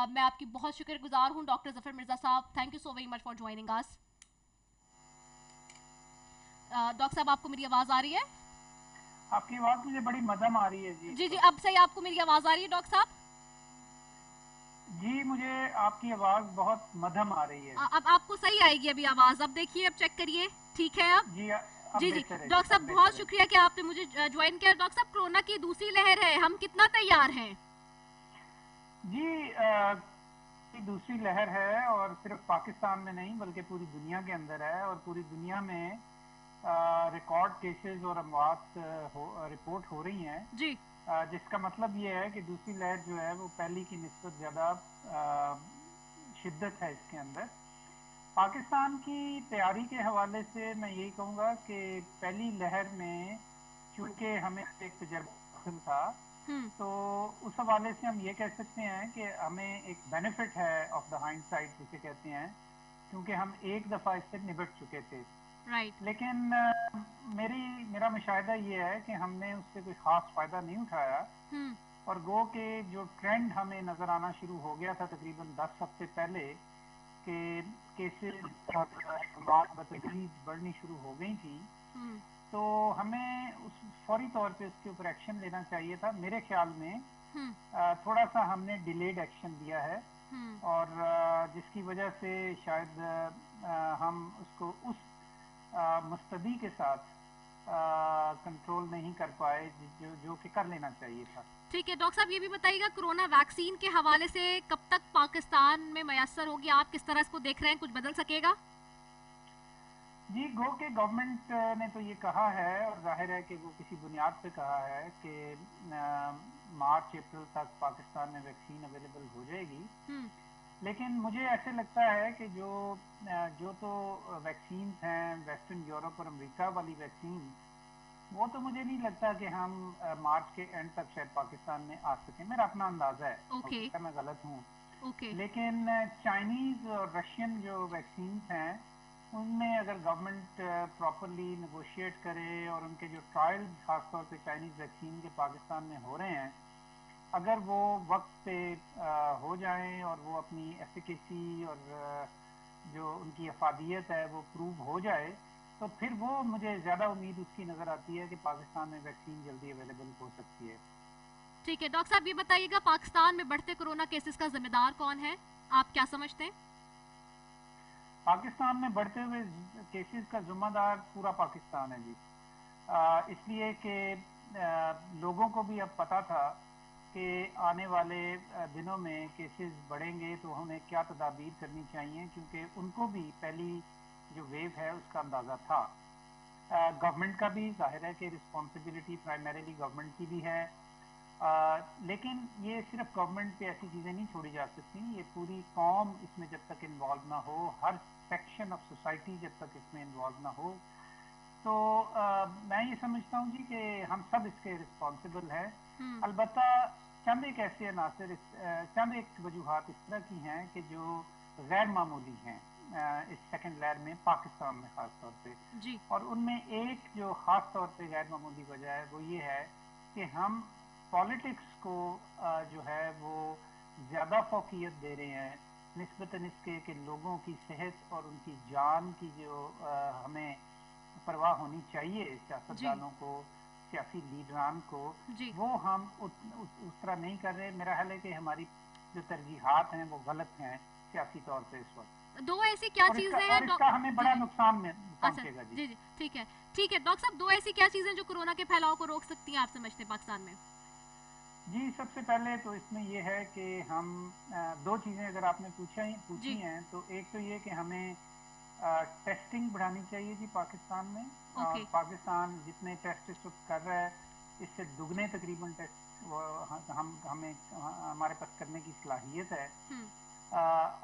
मैं आपकी बहुत शुक्रगुजार हूँ डॉक्टर जफर मिर्जा साहब। Thank you so very much for joining us. Doctor साहब, आपको मेरी आवाज आ रही है? आपकी आवाज मुझे बड़ी मध्यम आ रही है जी। जी, अब सही आपको मेरी आवाज आ रही है डॉक्टर साहब? जी, मुझे आपकी आवाज बहुत मध्यम आ रही है। अब आपको सही आएगी अभी आवाज। अब देखिए, अब चेक करिए, ठीक है अब? जी जी डॉक्टर साहब, बहुत शुक्रिया कि आपने मुझे ज्वाइन किया। डॉक्टर साहब, कोरोना की दूसरी लहर है, हम कितना तैयार हैं? जी, दूसरी लहर है और सिर्फ पाकिस्तान में नहीं बल्कि पूरी दुनिया के अंदर है और पूरी दुनिया में रिकॉर्ड केसेस और अमवात रिपोर्ट हो रही हैं जी। जिसका मतलब ये है कि दूसरी लहर जो है वो पहली की निस्बत ज़्यादा शिद्दत है इसके अंदर। पाकिस्तान की तैयारी के हवाले से मैं यही कहूँगा कि पहली लहर में चूंकि हमें एक तजर्बा हासिल था, तो उस हवाले से हम ये कह सकते हैं कि हमें एक बेनिफिट है ऑफ द हाइंडसाइट जिसे कहते हैं, क्योंकि हम एक दफ़ा इससे निपट चुके थे। राइट। लेकिन मेरा मुशाहिदा ये है कि हमने उससे कोई ख़ास फ़ायदा नहीं उठाया, और गो के जो ट्रेंड हमें नज़र आना शुरू हो गया था तकरीबन 10 हफ्ते पहले कि केसेस बतदरीज बढ़नी शुरू हो गई थी, तो हमें उस फौरी तौर पे उसके ऊपर एक्शन लेना चाहिए था। मेरे ख्याल में थोड़ा सा हमने डिलेड एक्शन लिया है, और जिसकी वजह से शायद हम उसको उस मुस्तदी के साथ कंट्रोल नहीं कर पाए जो कि कर लेना चाहिए था। ठीक है डॉक्टर साहब, ये भी बताइएगा कोरोना वैक्सीन के हवाले से कब तक पाकिस्तान में मयसर होगी, आप किस तरह इसको देख रहे हैं, कुछ बदल सकेगा? जी, गो के गवर्नमेंट ने तो ये कहा है, और जाहिर है कि वो किसी बुनियाद पे कहा है कि मार्च अप्रैल तक पाकिस्तान में वैक्सीन अवेलेबल हो जाएगी। लेकिन मुझे ऐसे लगता है कि जो तो वैक्सीन हैं वेस्टर्न यूरोप और अमेरिका वाली वैक्सीन, वो तो मुझे नहीं लगता कि हम मार्च के एंड तक शायद पाकिस्तान में आ सकें। मेरा अपना अंदाजा है, okay. मैं गलत हूँ। okay. लेकिन चाइनीज और रशियन जो वैक्सीन हैं, उनमें अगर गवर्नमेंट प्रॉपरली नेगोशिएट करे और उनके जो ट्रायल्स खासतौर पे चाइनीज वैक्सीन के पाकिस्तान में हो रहे हैं, अगर वो वक्त पे हो जाएं और वो अपनी एफिकेसी और जो उनकी अफादियत है वो प्रूव हो जाए, तो फिर वो मुझे ज़्यादा उम्मीद उसकी नज़र आती है कि पाकिस्तान में वैक्सीन जल्दी अवेलेबल हो सकती है। ठीक है डॉक्टर साहब, ये बताइएगा पाकिस्तान में बढ़ते कोरोना केसेस का जिम्मेदार कौन है, आप क्या समझते हैं? पाकिस्तान में बढ़ते हुए केसेस का जिम्मेदार पूरा पाकिस्तान है जी, इसलिए कि लोगों को भी अब पता था कि आने वाले दिनों में केसेस बढ़ेंगे, तो हमें क्या तदाबीर करनी चाहिए, क्योंकि उनको भी पहली जो वेव है उसका अंदाज़ा था। गवर्नमेंट का भी जाहिर है कि रिस्पॉन्सिबिलिटी प्राइमरीली गवर्नमेंट की भी है, लेकिन ये सिर्फ गवर्नमेंट पे ऐसी चीज़ें नहीं छोड़ी जा सकती, ये पूरी कौम इसमें जब तक इन्वॉल्व ना हो, हर सेक्शन ऑफ सोसाइटी जब तक इसमें इन्वॉल्व ना हो, तो मैं ये समझता हूँ जी कि हम सब इसके रिस्पॉन्सिबल हैं। अलबत्ता चंद एक ऐसे अनासर, चंद एक वजूहात इस तरह की हैं कि जो गैर मामूली हैं इस सेकंड लहर में पाकिस्तान में खास तौर पे जी। और उनमें एक जो खास तौर पे गैर मामूली वजह है वो ये है कि हम पॉलिटिक्स को जो है वो ज़्यादा फोकियत दे रहे हैं निस्बतन इसके कि लोगों की सेहत और उनकी जान की जो हमें परवाह होनी चाहिए सियासतदानों को, सियासी लीडरान को, वो हम उस तरह नहीं कर रहे। मेरा ख्याल है कि हमारी जो तरजीहात हैं वो गलत हैं सियासी तौर पे इस वक्त। दो ऐसी क्या चीजें हैं इसका हमें बड़ा नुकसान पहुंचेगा जी। जी ठीक है डॉक्टर साहब, दो ऐसी क्या चीजें जो कोरोना के फैलाव को रोक सकती हैं आप समझते हैं पाकिस्तान में? जी, सबसे पहले तो इसमें यह है कि हम दो चीजें अगर आपने पूछी हैं, तो एक तो ये कि हमें टेस्टिंग बढ़ानी चाहिए जी पाकिस्तान में। और पाकिस्तान जितने टेस्ट इस वक्त कर रहा है इससे दुगने तकरीबन टेस्ट हमारे पास करने की सलाहियत है।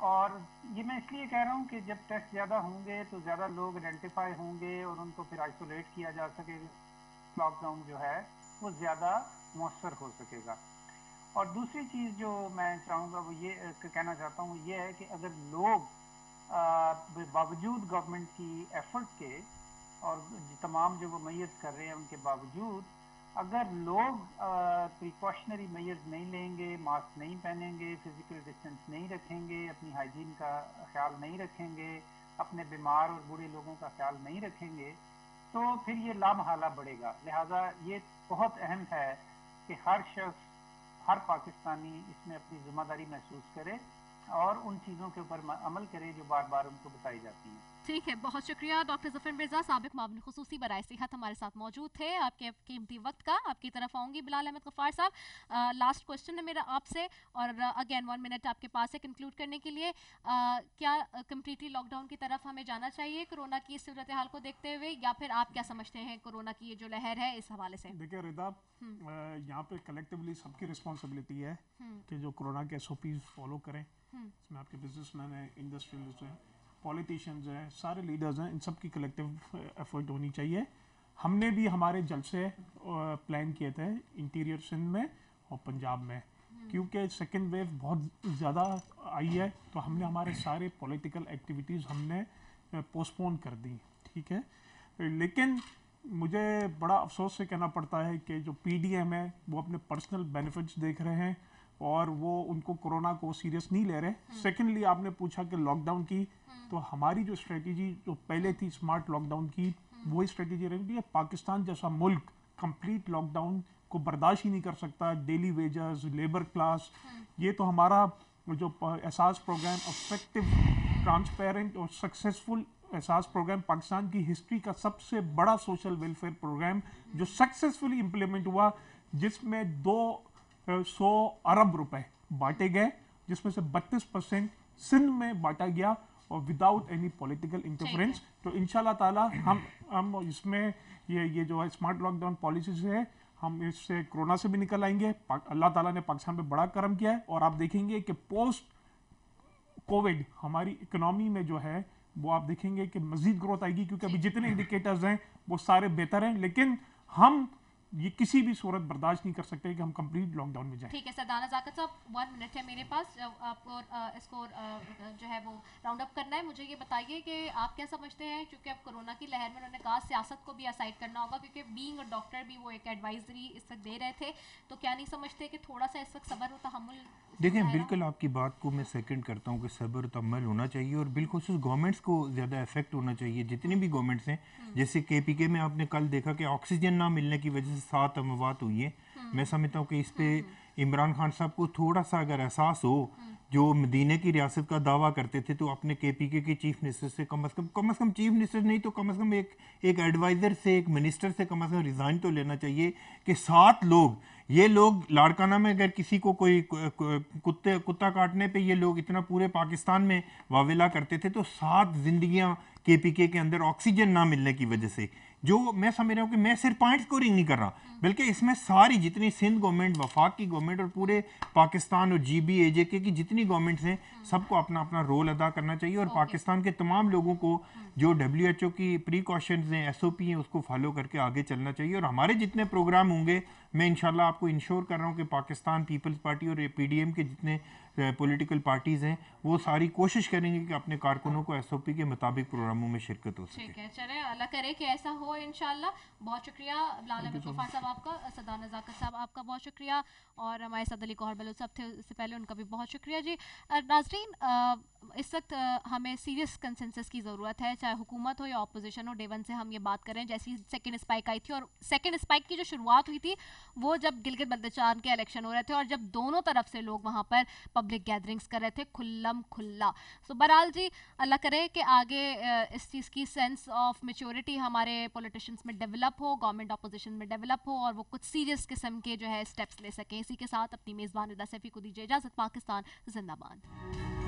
और ये मैं इसलिए कह रहा हूँ कि जब टेस्ट ज़्यादा होंगे तो ज़्यादा लोग आइडेंटिफाई होंगे और उनको फिर आइसोलेट किया जा सकेगा, लॉकडाउन जो है वो ज़्यादा मौसर हो सकेगा। और दूसरी चीज़ जो मैं चाहूँगा वो ये कहना चाहता हूँ ये है कि अगर लोग बावजूद गवर्नमेंट की एफर्ट के और तमाम जो वो मैयत कर रहे हैं उनके बावजूद अगर लोग प्रिकॉशनरी मेजर्स नहीं लेंगे, मास्क नहीं पहनेंगे, फिजिकल डिस्टेंस नहीं रखेंगे, अपनी हाइजीन का ख्याल नहीं रखेंगे, अपने बीमार और बूढ़े लोगों का ख्याल नहीं रखेंगे, तो फिर ये लामहला बढ़ेगा। लिहाजा ये बहुत अहम है कि हर शख्स, हर पाकिस्तानी इसमें अपनी जिम्मेदारी महसूस करे और उन चीज़ों के ऊपर अमल करे जो बार बार उनको बताई जाती हैं। ठीक है, बहुत शुक्रिया डॉक्टर ज़फ़र मिर्ज़ा, साबिक़ मामले ख़ुसूसी बराए सेहत हमारे साथ मौजूद थे। आपके कीमती वक्त का आपकी तरफ आऊँगी। बिलाल अहमद गफ़ार साहब, लास्ट क्वेश्चन है मेरा आपसे और अगेन 1 मिनट आपके पास है कंक्लूड करने के लिए। क्या कम्प्लीटली लॉकडाउन की तरफ हमें जाना चाहिए कोरोना की इस सूरत हाल को देखते हुए, या फिर आप क्या समझते हैं कोरोना की ये जो लहर है इस हवाले से? देखिए रिदा, यहाँ पे कलेक्टिवली सबकी रिस्पॉन्सिबिलिटी है कि जो कोरोना के SOPs फॉलो करें। इसमें आपके बिजनेसमैन हैं, इंडस्ट्रियलिस्ट हैं, पॉलिटिशियंस हैं, सारे लीडर्स हैं, इन सब की कलेक्टिव एफर्ट होनी चाहिए। हमने भी हमारे जलसे प्लान किए थे इंटीरियर सिंध में और पंजाब में, क्योंकि सेकेंड वेव बहुत ज़्यादा आई है, तो हमने हमारे सारे पॉलिटिकल एक्टिविटीज़ हमने पोस्टपोन कर दी, ठीक है। लेकिन मुझे बड़ा अफसोस से कहना पड़ता है कि जो पीडीएम है वो अपने पर्सनल बेनिफिट्स देख रहे हैं और वो उनको कोरोना को सीरियस नहीं ले रहे। सेकेंडली आपने पूछा कि लॉकडाउन की, तो हमारी जो स्ट्रेटजी जो पहले थी स्मार्ट लॉकडाउन की, वही स्ट्रेटजी रहेगी। पाकिस्तान जैसा मुल्क कंप्लीट लॉकडाउन को बर्दाश्त ही नहीं कर सकता। डेली वेजर्स, लेबर क्लास, ये तो हमारा जो एहसास प्रोग्राम इफेक्टिव, ट्रांसपेरेंट और सक्सेसफुल एहसास प्रोग्राम पाकिस्तान की हिस्ट्री का सबसे बड़ा सोशल वेलफेयर प्रोग्राम जो सक्सेसफुली इम्प्लीमेंट हुआ, जिसमें 200 अरब रुपए बांटे गए, जिसमें से 32% सिंध में बांटा गया और विदाउट एनी पॉलिटिकल इंटरफेरेंस। तो इंशाल्लाह ताला हम इसमें ये जो है स्मार्ट लॉकडाउन पॉलिसी से है, हम इससे कोरोना से भी निकल आएंगे। अल्लाह ताला ने पाकिस्तान पे बड़ा करम किया है और आप देखेंगे कि पोस्ट कोविड हमारी इकोनॉमी में जो है वो आप देखेंगे कि मजीद ग्रोथ आएगी, क्योंकि अभी जितने इंडिकेटर्स हैं वो सारे बेहतर हैं। लेकिन हम ये किसी भी सूरत बर्दाश्त नहीं कर सकते कि हम कंप्लीट लॉकडाउन में जाएं। ठीक है सरदाना ज़ाकिर साहब, 1 मिनट है मेरे पास, आपको इसको जो है वो राउंड अप करना है। मुझे ये बताइए कि आप क्या समझते हैं, क्योंकि अब कोरोना की लहर में उन्होंने कहा सियासत को भी असाइड करना होगा, क्योंकि बीइंग अ डॉक्टर भी वो एक एडवाइजरी इस वक्त दे रहे थे, तो क्या नहीं समझते कि थोड़ा सा इस वक्त सब्र और तहम्मुल? देखें, बिल्कुल आपकी बात को मैं सेकंड करता हूँ कि सब्र और तहम्मुल होना चाहिए और बिलखुसूस गवर्नमेंट्स को ज़्यादा इफेक्ट होना चाहिए, जितनी भी गवर्नमेंट्स हैं। जैसे केपीके में आपने कल देखा कि ऑक्सीजन ना मिलने की वजह से 7 अमवात हुई है। मैं समझता हूँ कि इस पे इमरान खान साहब को थोड़ा सा अगर एहसास हो, जो मदीने की रियासत का दावा करते थे, तो अपने केपीके के चीफ मिनिस्टर से कम से कम चीफ मिनिस्टर नहीं तो कम से कम एक एडवाइज़र से, एक मिनिस्टर से कम से कम रिज़ाइन तो लेना चाहिए कि 7 लोग, ये लोग लाड़काना में अगर किसी को कोई कुत्ता काटने पे ये लोग इतना पूरे पाकिस्तान में वावेला करते थे, तो 7 जिंदगियां केपीके के अंदर ऑक्सीजन ना मिलने की वजह से, जो मैं समझ रहा हूँ कि मैं सिर्फ पॉइंट स्कोरिंग नहीं कर रहा, बल्कि इसमें सारी जितनी सिंध गवर्नमेंट, वफाक की गवर्नमेंट और पूरे पाकिस्तान और जीबी एजेके की जितनी गवर्नमेंट्स हैं, सबको अपना अपना रोल अदा करना चाहिए और पाकिस्तान के तमाम लोगों को जो WHO की प्रीकॉशंस हैं, SOP हैं, उसको फॉलो करके आगे चलना चाहिए। और हमारे जितने प्रोग्राम होंगे, मैं इंशाल्लाह आपको इंश्योर कर रहा हूँ कि पाकिस्तान पीपल्स पार्टी और PDM के जितने पॉलिटिकल पार्टीज़ हैं, वो सारी कोशिश करेंगे कि अपने कारकुनों को SOP के मुताबिक प्रोग्रामों में शिरकत हो सके। ठीक है, चले अल्लाह करे कि ऐसा हो इंशाल्लाह। बहुत शुक्रिया बिलाल अहमद गफ्फार साहब आपका, सरदाना ज़ाकिर साहब आपका बहुत शुक्रिया, और हमारे साथ अली गौहर बलूच साहब थे इससे पहले, उनका भी बहुत शुक्रिया जी। नाज़रीन, इस वक्त हमें सीरियस कंसेंसस की ज़रूरत है, चाहे हुकूमत हो या अपोजिशन हो। डे वन से हम ये बात करें, जैसी सेकेंड स्पाइक आई थी, और सेकेंड स्पाइक की जो शुरुआत हुई थी वो जब गिलगित बल्तिस्तान के इलेक्शन हो रहे थे और जब दोनों तरफ से लोग वहाँ पर पब्लिक गैदरिंग्स कर रहे थे खुल्लम खुल्ला। सो बहरहाल जी, अल्लाह करे कि आगे इस चीज़ की सेंस ऑफ मेच्योरिटी हमारे पॉलिटिशियंस में डेवलप हो, गवर्नमेंट अपोजिशन में डेवलप हो, और वो कुछ सीरियस किस्म के जो है स्टेप्स ले सकें। इसी के साथ अपनी मेज़बान रिदा सैफी को दीजिए इजाज़त। पाकिस्तान जिंदाबाद।